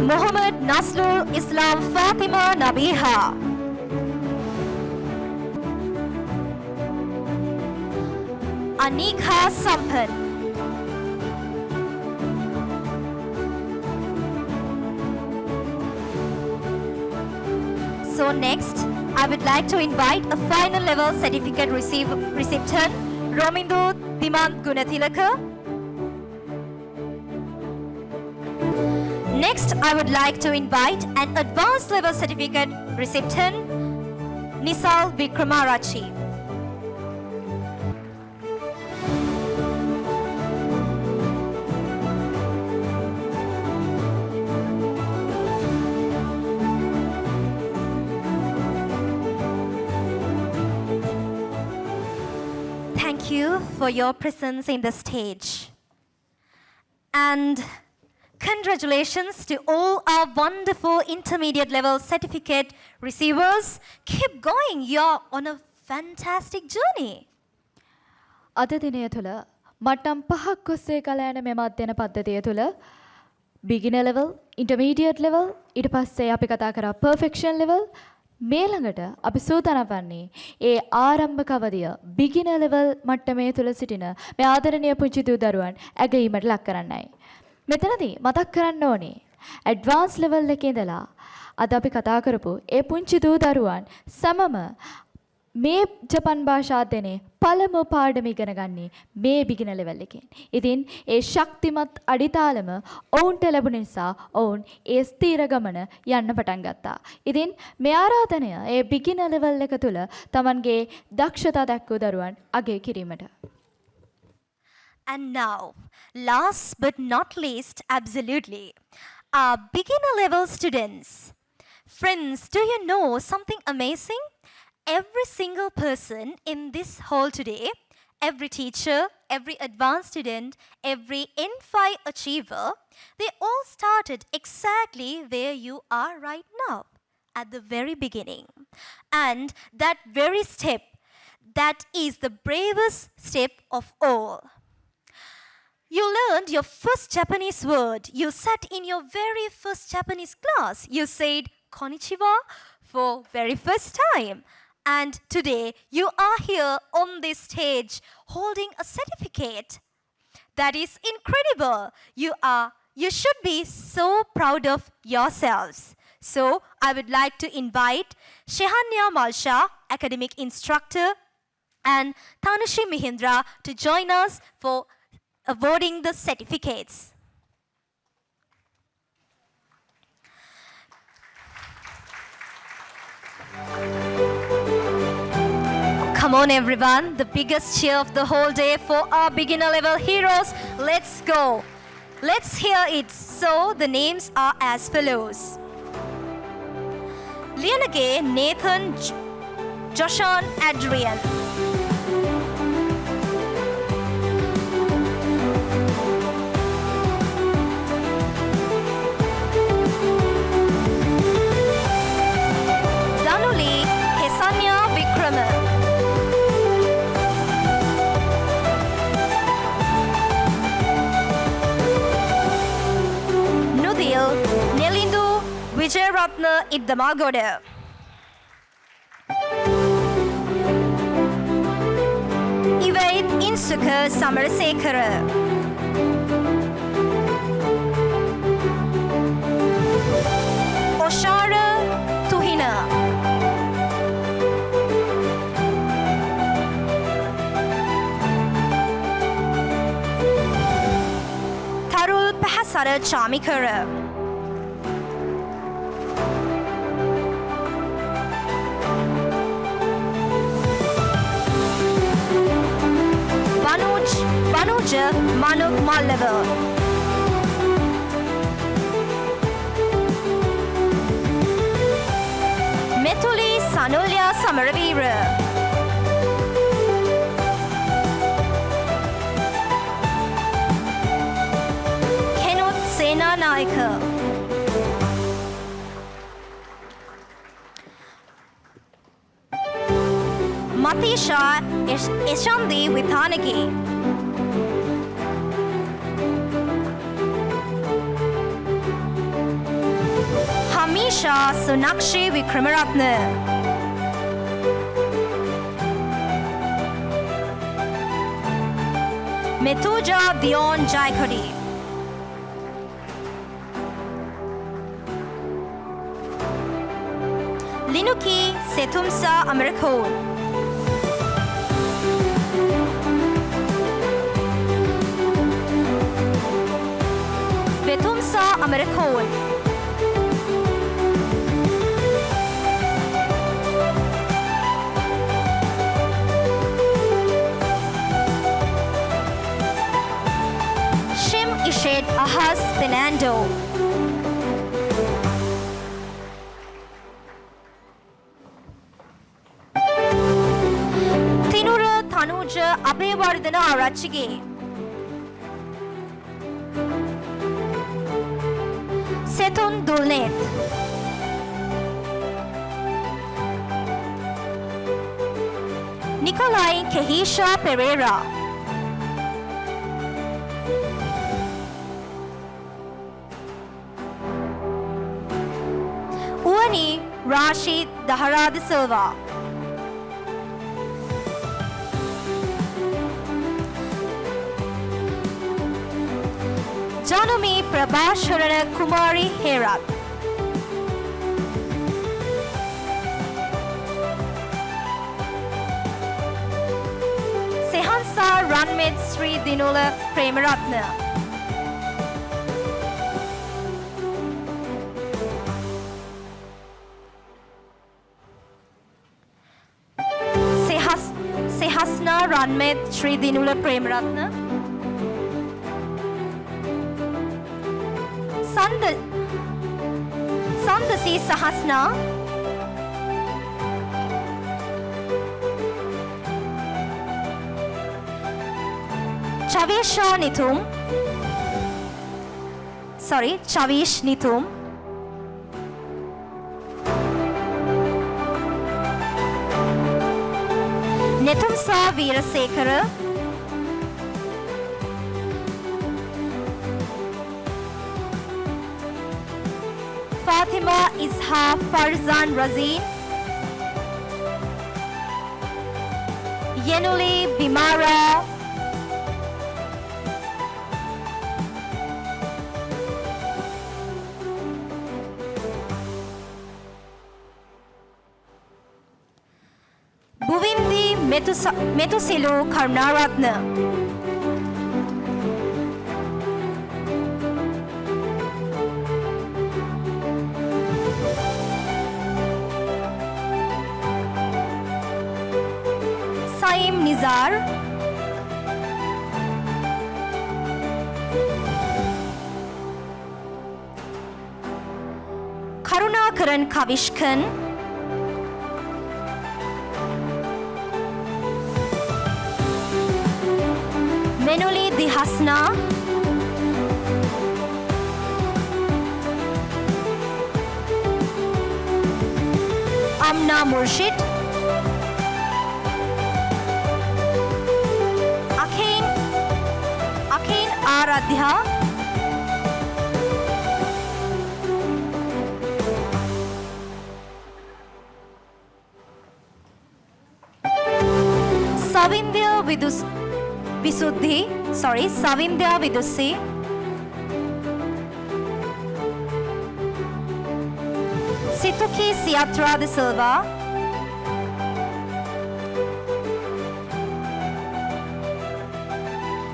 Muhammad Nasrul Islam Fatima Nabiha. Anika Sampan. So next, I would like to invite a final level certificate recipient, Romindo Dimant Gunatilaka. Next, I would like to invite an advanced level certificate recipient, Nisal Vikramarachi. you for your presence in the stage. And congratulations to all our wonderful intermediate level certificate receivers. Keep going. You're on a fantastic journey. අද දිනය තුළ මට්ටම් 5ක් ඔස්සේ කළ යන මෙම අධ්‍යයන පද්ධතිය තුළ beginner level, intermediate level, ඊට පස්සේ අපි කතා කරා perfection level. මේ ළඟට අපි සූදානම් වන්නේ ඒ ආරම්භක අවධිය beginner level මට්ටමේ තුල සිටින මේ ආදරණීය පුංචි දූ දරුවන් ඇගීමට ලක් කරන්නයි. මෙතනදී මතක් කරන්න ඕනේ advanced level එකේ ඉඳලා අද අපි කතා කරපු ඒ පුංචි දූ දරුවන් සමම මේ ජපන් භාෂා අධ්‍යයනයේ පළමු පාඩම ඉගෙන ගන්නේ මේ beginner level එකෙන්. ඉතින් ඒ ශක්තිමත් අඩිතාලම ඔවුන්ට ලැබුණ නිසා ඔවුන් ඒ ස්ථීර ගමන යන්න පටන් ගත්තා. ඉතින් මේ ආරාධනය ඒ beginner level එක තුල Tamanගේ දක්ෂතා දක්වූ දරුවන් අගය කිරීමට. And now, last but not least, absolutely, our beginner level students. Friends, do you know something amazing? Every single person in this hall today, every teacher, every advanced student, every N5 achiever, they all started exactly where you are right now, at the very beginning. And that very step, that is the bravest step of all. You learned your first Japanese word. You sat in your very first Japanese class. You said konnichiwa for very first time. And today you are here on this stage holding a certificate. That is incredible. You should be so proud of yourselves. So I would like to invite Shehanya Malsha, academic instructor, and Tanushi Mihindra to join us for awarding the certificates. Come on everyone, the biggest cheer of the whole day for our beginner level heroes. Let's go. Let's hear it. So the names are as follows. Lianage Nathan Joshan Adrian. Danuli Hesanya Vikrama. Nelindu Vijayaratna Iddamagoda. Ivait Insuka Samarasekara. Oshara Tuhina. Tarul Pahasara Chamikara. Vanuja Manuk Mallava. Metuli Sanulya Samaravira. Kenut Sena Naika. Matisha Ishandi Vithanagi. Hamisha Sonakshi Vikramaratne. Metuja Dion Jaikodi. Linuki Setumsa Amerikon. Vetumsa Amerikon. Shim Ishet Ahas Fernando. Tinura Tanuja Abewa Jayawardena Arachchige. Setun Dulnet. Nikolai Kehisha Pereira. Uani Rashid Dahara de Silva. Janumi Prabhasharana Kumari Herat. Sehansa Ranmit Sri Dinula Premaratna. Sehasna Ranmit Sri Dinula Premaratna. Sandasi Sahasna. Chavisha Nitum. Chavish Nitum. Netumsa Veerasekara. Fatima Isha Farzan Razin. Yenuli Bimara. Buvindi Metusilu Karnaratna. Saim Nizar. Karunakaran Kavishkan. Menuli Dihasna. Amna Murshid. Akin Aradhya. Savindya Vidussi. Situki Siatra de Silva.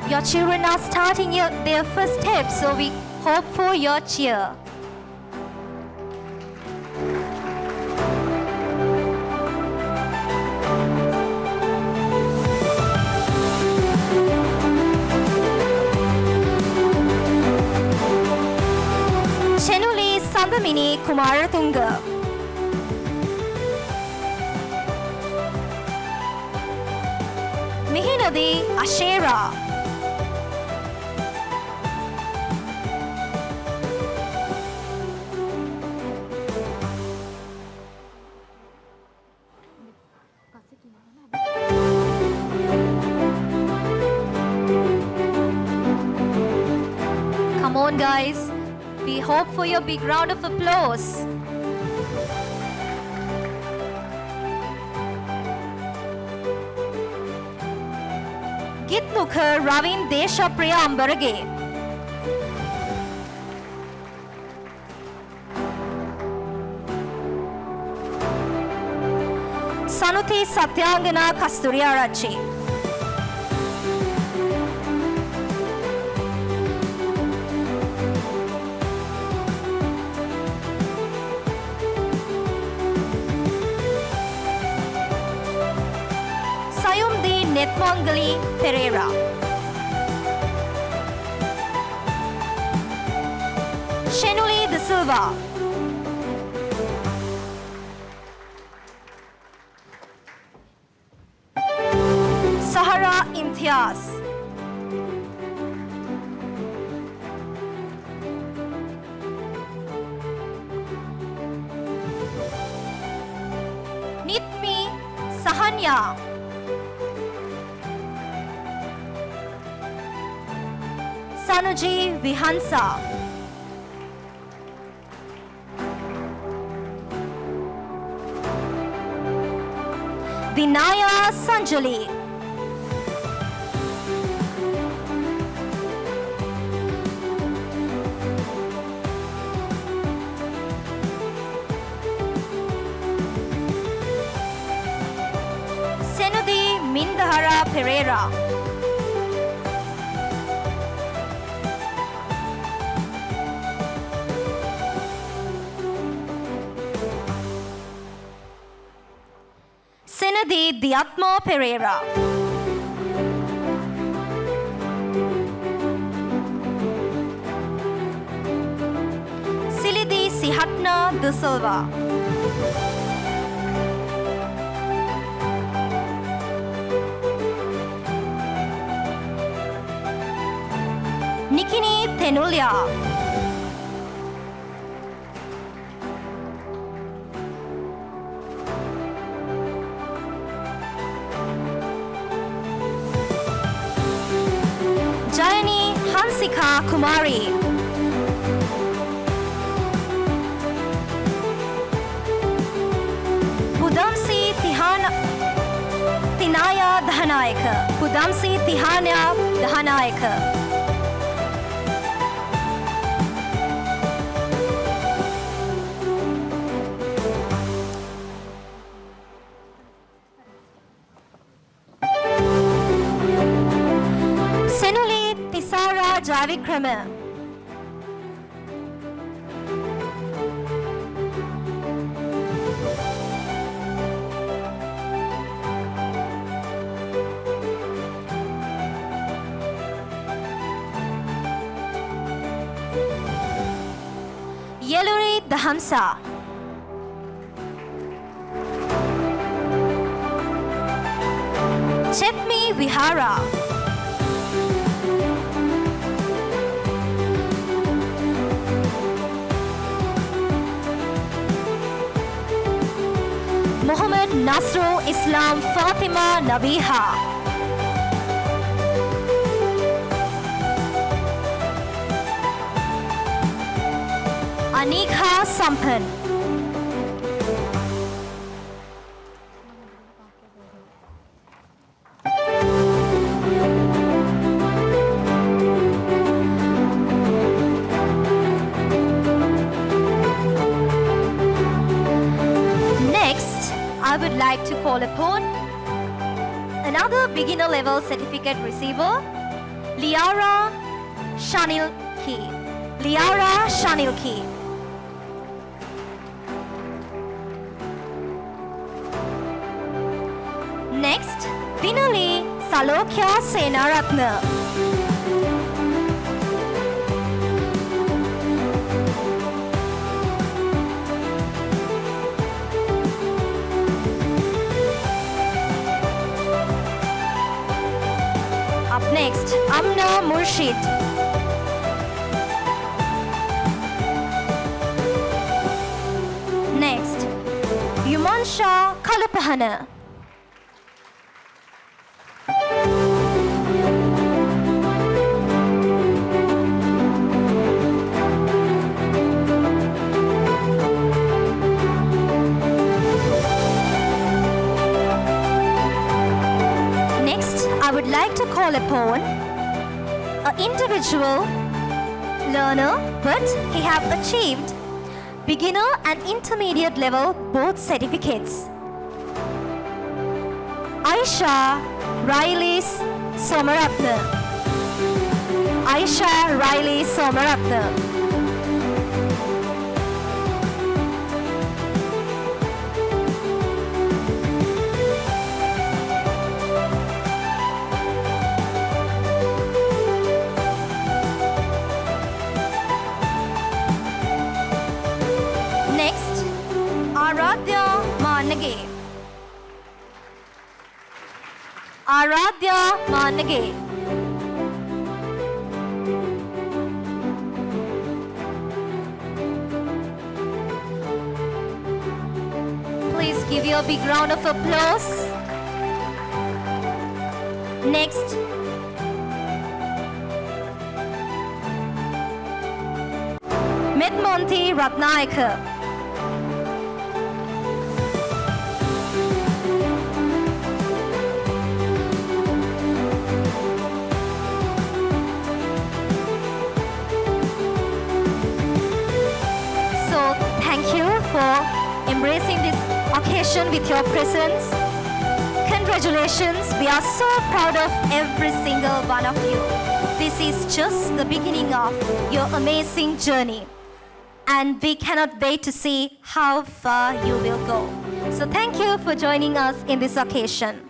Your children are starting their first steps, so we hope for your cheer. Chenuli Sandamini Kumaratunga. Mihinadi Ashera. Come on, guys. We hope for your big round of applause. Gitnukar Ravin Deshapriya Ambarage. Sanuti Satyangana Kasturiarachi. Sayumdi Netmangali Pereira. Shenuli De Silva. Sahara Imtiaz. Sahanya. Sanuji Vihansa. Vinaya Sanjali. Senudi Mindahara Pereira. Senadi Diatma Pereira. Silidi Sihatna De Silva. Nikini Tenulia. Jayani Hansika Kumari. Pudamsi Tinaya Dhahanayaka. Pudamsi Tihanya Dhahanayaka. Senuli Tisara Javikrama. Yeluri Dahamsa. Chetmi Vihara. Muhammad Nasrul Islam Fatima Nabiha. Anika Sampan. Next, I would like to call upon another beginner level certificate receiver, Liara Shanilki. Liara Shanilki. Next, Vinali Salokya Senaratna. Up next, Amna Murshid. Next, Yumansha Kalapahana. Next, I would like to call upon an individual learner, but he have achieved beginner and intermediate level both certificates. Aisha Riley's Somaratna. Aisha Riley Somaratna. Next, Aradhya Manage. Aradhya Manage. Please give you a big round of applause. Next, Medmonti Ratnayaka. So, thank you for embracing this occasion with your presence. Congratulations, we are so proud of every single one of you. This is just the beginning of your amazing journey, and we cannot wait to see how far you will go. So thank you for joining us in this occasion.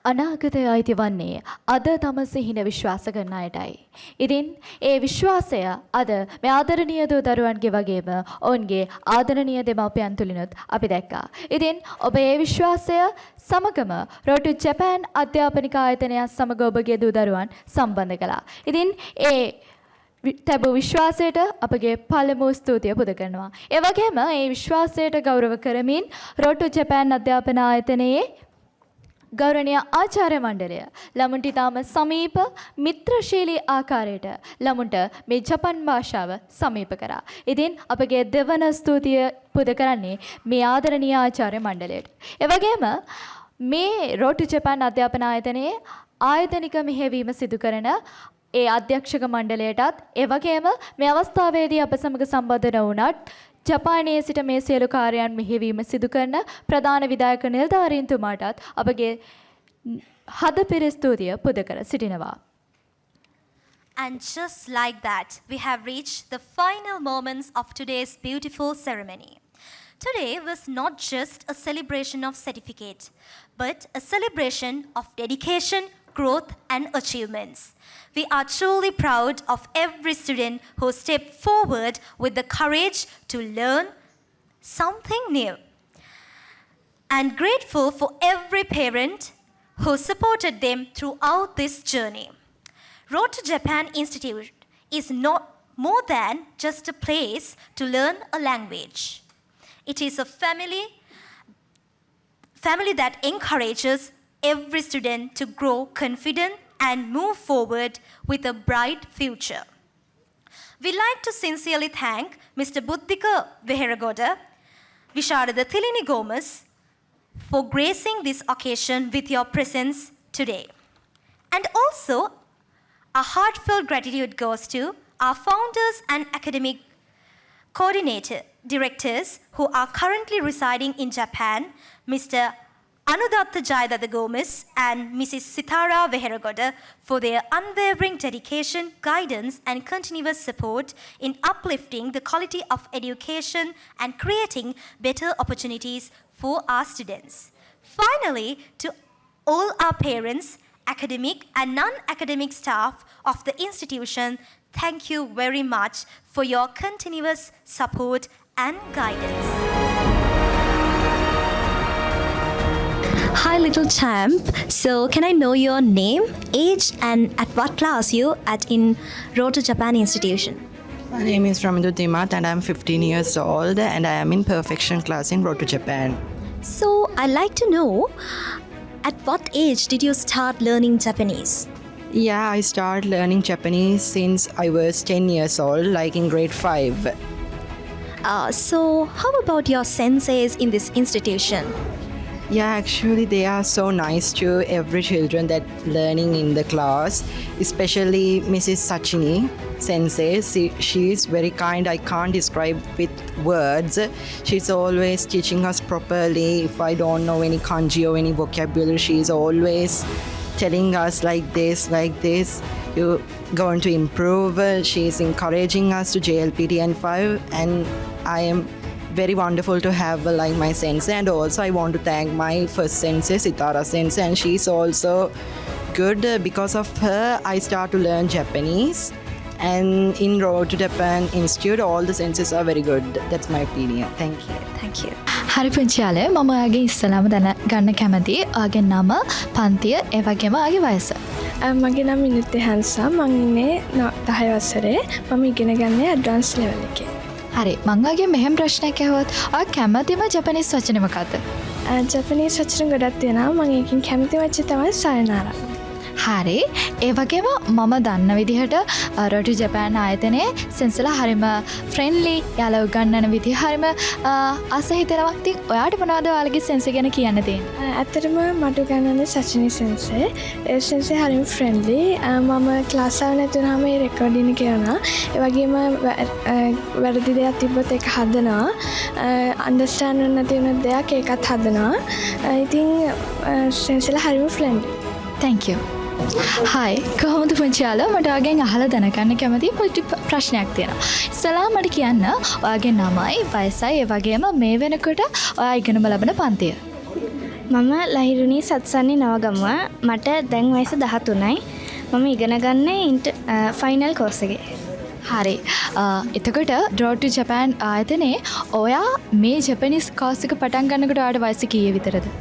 අනාගතය අයිති වන්නේ අද තම සිහින විශ්වාස කරන අයටයි. ඉතින් ඒ විශ්වාසය අද මේ ආදරණීය දූ දරුවන්ගේ වගේම ඔවුන්ගේ ආදරණීය දෙමව්පියන් තුලිනුත් අපි දැක්කා. ඉතින් ඔබ ඒ විශ්වාසය සමගම Road to Japan අධ්‍යාපනික ආයතනය සමග ඔබගේ දූ දරුවන් සම්බන්ධ කළා. ඉතින් ඒ තැබූ විශ්වාසයට අපගේ පළමු ස්තුතිය පුද කරනවා. ඒ වගේම ඒ විශ්වාසයට ගෞරව කරමින් Road to Japan අධ්‍යාපන ආයතනයේ ගෞරවනීය ආචාර්ය මණ්ඩලය ළමුන්ට ඉතාම සමීප මිත්‍රශීලී ආකාරයට ළමුන්ට මේ ජපන් භාෂාව සමීප කරා. ඉතින් අපගේ දෙවන ස්තුතිය පුද කරන්නේ මේ ආදරණීය ආචාර්ය මණ්ඩලයට. ඒ වගේම මේ Road to Japan අධ්‍යාපන ආයතනයේ ආයතනික මෙහෙයවීම සිදු කරන ඒ අධ්‍යක්ෂක මණ්ඩලයටත් ඒ වගේම මේ අවස්ථාවේදී අප සමග සම්බන්ධ වුණත් ජපානයේ සිට මේ සියලු කාර්යයන් මෙහෙයවීම සිදු කරන ප්‍රධාන විධායක නිලධාරීන්තුමාටත් අපගේ හදපිරි ස්තුතිය පුද කර සිටිනවා. And just like that, we have reached the final moments of today's beautiful ceremony. Today was not just a celebration of certificate, but a celebration of dedication, growth and achievements. We are truly proud of every student who stepped forward with the courage to learn something new, and grateful for every parent who supported them throughout this journey. Road to Japan Institute is not more than just a place to learn a language. It is a family that encourages every student to grow confident and move forward with a bright future. We'd like to sincerely thank Mr. Buddhika Veheragoda, Visharada Thilini Gomez for gracing this occasion with your presence today. And also, a heartfelt gratitude goes to our founders and academic directors who are currently residing in Japan, Mr. Anudatta Jayadada Gomez and Mrs. Sitara Veheragoda for their unwavering dedication, guidance and continuous support in uplifting the quality of education and creating better opportunities for our students. Finally, to all our parents, academic and non-academic staff of the institution, thank you very much for your continuous support and guidance. Hi little champ, so can I know your name, age and at what class you at in Road to Japan Institution? My name is Ramindu Dimat and I'm 15 years old and I am in perfection class in Road to Japan. So I'd like to know, at what age did you start learning Japanese? Yeah, I started learning Japanese since I was 10 years old, like in grade 5. So how about your senseis in this institution? Yeah, actually they are so nice to every children that learning in the class, especially Mrs. Sachini Sensei. She is very kind. I can't describe with words. She's always teaching us properly. If I don't know any kanji or any vocabulary, she's always telling us like this, you're going to improve. She's encouraging us to JLPT N5 and I am very wonderful to have like my sensei, and also I want to thank my first sensei Sitara sensei, and she's also good. Because of her I start to learn Japanese, and in Road to Japan Institute all the senseis are very good. That's my opinion. Thank you. Thank you. හරි පුංචියාලේ මම ඔයාගේ ඉස්සලාම දැනගන්න කැමති ඔයාගේ නම පන්තිය ඒ වගේම ඔයාගේ වයස. මගේ නම මිනිත්ති හංසා මම ඉන්නේ 10 වසරේ මම ඉගෙන ගන්නේ ඇඩ්වාන්ස් ලෙවල් එකේ. හරි මං ඔයාගෙන් මෙහෙම ප්‍රශ්නයක් අහුවොත් ඔයා කැමතිම ජපනීස් වචනේ මොකක්ද? ජපනීස් වචන ගොඩක් තියෙනවා. මම ඒකින් කැමති වචනේ තමයි සයනාරා. හරි. ඒ වගේම මම දන්න විදිහට රෝටි ජපාන් ආයතනයේ සෙන්සලා හරිම ෆ්‍රෙන්ඩ්ලි, යාළුවෝ උගන්වන විදිහ හරිම ආස හිතෙනවා. ඉතින් ඔයාට මොනවද ඔයාලගේ සෙන්සේ ගැන කියන්න තියෙන්නේ? ඇත්තටම මට උගන්වන්නේ සචිනි සෙන්සේ. ඒ සෙන්සේ හරිම ෆ්‍රෙන්ඩ්ලි. මම ක්ලාස් එක නැතුනම ඒ රෙකෝඩින් කරනවා. ඒ වගේම වැරදි දෙයක් තිබ්බොත් ඒක හදනවා. අන්ඩර්ස්ටෑන්ඩ් වෙන්න තියෙන දෙයක් ඒකත් හදනවා. ඉතින් සෙන්සලා හරිම ෆ්‍රෙන්ඩ්ලි. Thank you. හයි කොහොමද පුංචියාලා මට ඔයාගෙන් අහලා දැනගන්න කැමති පොඩි ප්‍රශ්නයක් තියෙනවා. ඉස්සලා මට කියන්න ඔයාගේ නමයි වයසයි ඒ වගේම මේ වෙනකොට ඔයා ඉගෙනම ලබන පන්තිය. මම ලහිරුණී සත්සන්නි නවගමුව. මට දැන් වයස 13යි. මම ඉගෙන ගන්නේ ෆයිනල් කෝස් එකේ. හරි. එතකොට Road to Japan ආයතනයේ ඔයා මේ ජපනිස් කෝස් එක පටන් ගන්නකොට ඔයාට වයස කීයේ විතරද?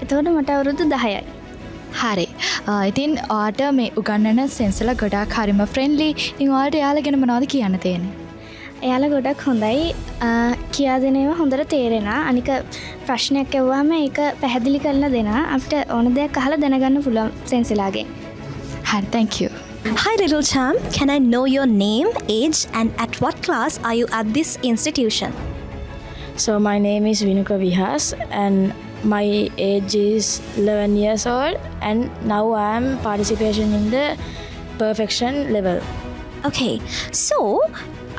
එතකොට මට අවුරුදු 10යි. හරි. ඉතින් ඔයාට මේ උගන්නන සෙන්සලා ගොඩාක් හරිම ෆ්‍රෙන්ඩ්ලි. ඉතින් ඔයාලට එයාලා ගැන මොනවද කියන්න තියෙන්නේ? එයාලා ගොඩක් හොඳයි. කියා දෙන ඒවා හොඳට තේරෙනවා. අනික ප්‍රශ්නයක් ඇහුවාම ඒක පැහැදිලි කරලා දෙනවා. අපිට ඕන දෙයක් අහලා දැනගන්න පුළුවන් සෙන්සලාගෙන්. හරි, thank you. Hi little champ, can I know your name, age and at what class are you at this institution? So my name is Vinuka Vihas and my age is 11 years old and now I am participation in the perfection level. Okay, so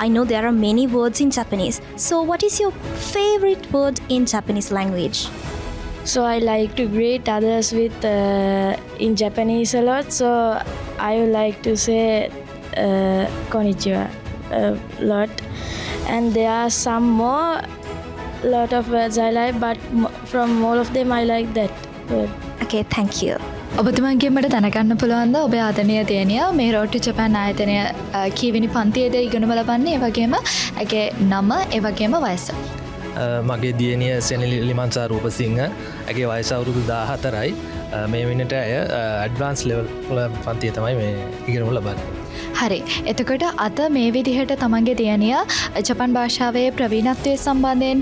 I know there are many words in Japanese. So what is your favorite word in Japanese language? So I like to greet others with in Japanese a lot. So I would like to say konnichiwa a lot. And there are some more lot of words I like, but from all of them I like that word. Okay, thank you. ඔබතුමන්ගේ මට දැනගන්න පුළුවන්ද ඔබේ ආදරණීය දියණිය මේ Road to Japan ආයතනය කීවෙනි පන්තියේද ඉගෙනම ලබන්නේ? ඒ වගේම ඇගේ නම ඒ වගේම වයස. මගේ දියණිය සෙනලි ලිමන්සා රූපසිංහ. ඇගේ වයස අවුරුදු 14යි. මේ වෙනට ඇය ඇඩ්වාන්ස් ලෙවල් පන්තිය තමයි මේ ඉගෙනම ලබන්නේ. හරි. එතකොට අද මේ විදිහට තමන්ගේ දියණිය ජපන් භාෂාවේ ප්‍රවීණත්වයේ සම්බන්ධයෙන්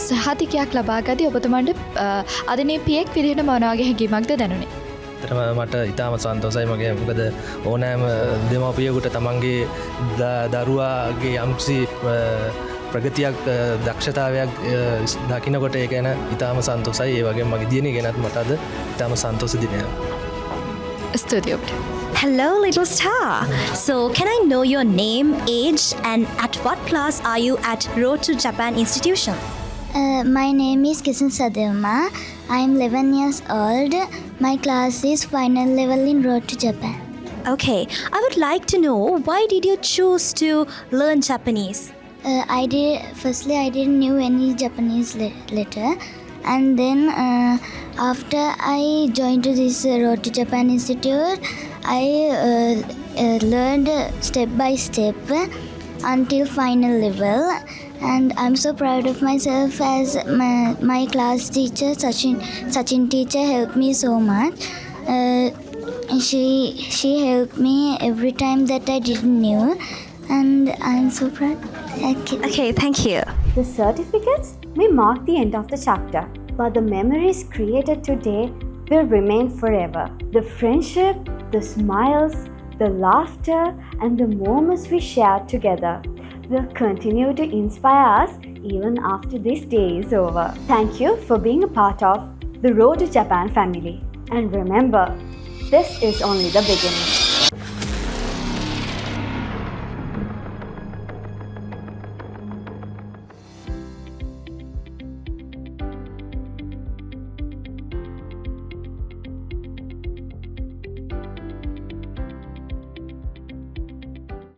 සහතිකයක් ලබාගදී ඔබතුමන්ට අධිනීපියෙක් විදිහට මොන වගේ හැඟීමක්ද දැනුනේ? මට ඉතාම සන්තෝසයි. මගේ මොකද ඕනෑම දෙමව්පියෙකුට තමන්ගේ දරුවාගේ යම්කිසි ප්‍රගතියක් දක්ෂතාවයක් දකින්නකොට ඒක ගැන ඉතාම සන්තෝසයි. ඒ වගේම මගේ දියණිය ගැනත් මට අද ඉතාම සන්තෝෂ දිනයක්. ස්තුතියි ඔබට. Hello little star. So can I know your name, age and at what class are you at Road to Japan institution? My name is Kisan Sadema. I am 11 years old. My class is final level in Road to Japan. Okay, I would like to know why did you choose to learn Japanese? Firstly I didn't knew any Japanese letter, and then after I joined to this Road to Japan Institute, I learned step by step until final level, and I'm so proud of myself as my class teacher Sachin teacher helped me so much. She helped me every time that I didn't knew, and I'm so proud. Okay, thank you. The certificates may mark the end of the chapter, but the memories created today will remain forever. The friendship, the smiles, the laughter, and the moments we shared together will continue to inspire us even after this day is over. Thank you for being a part of the Road to Japan family. And remember, this is only the beginning.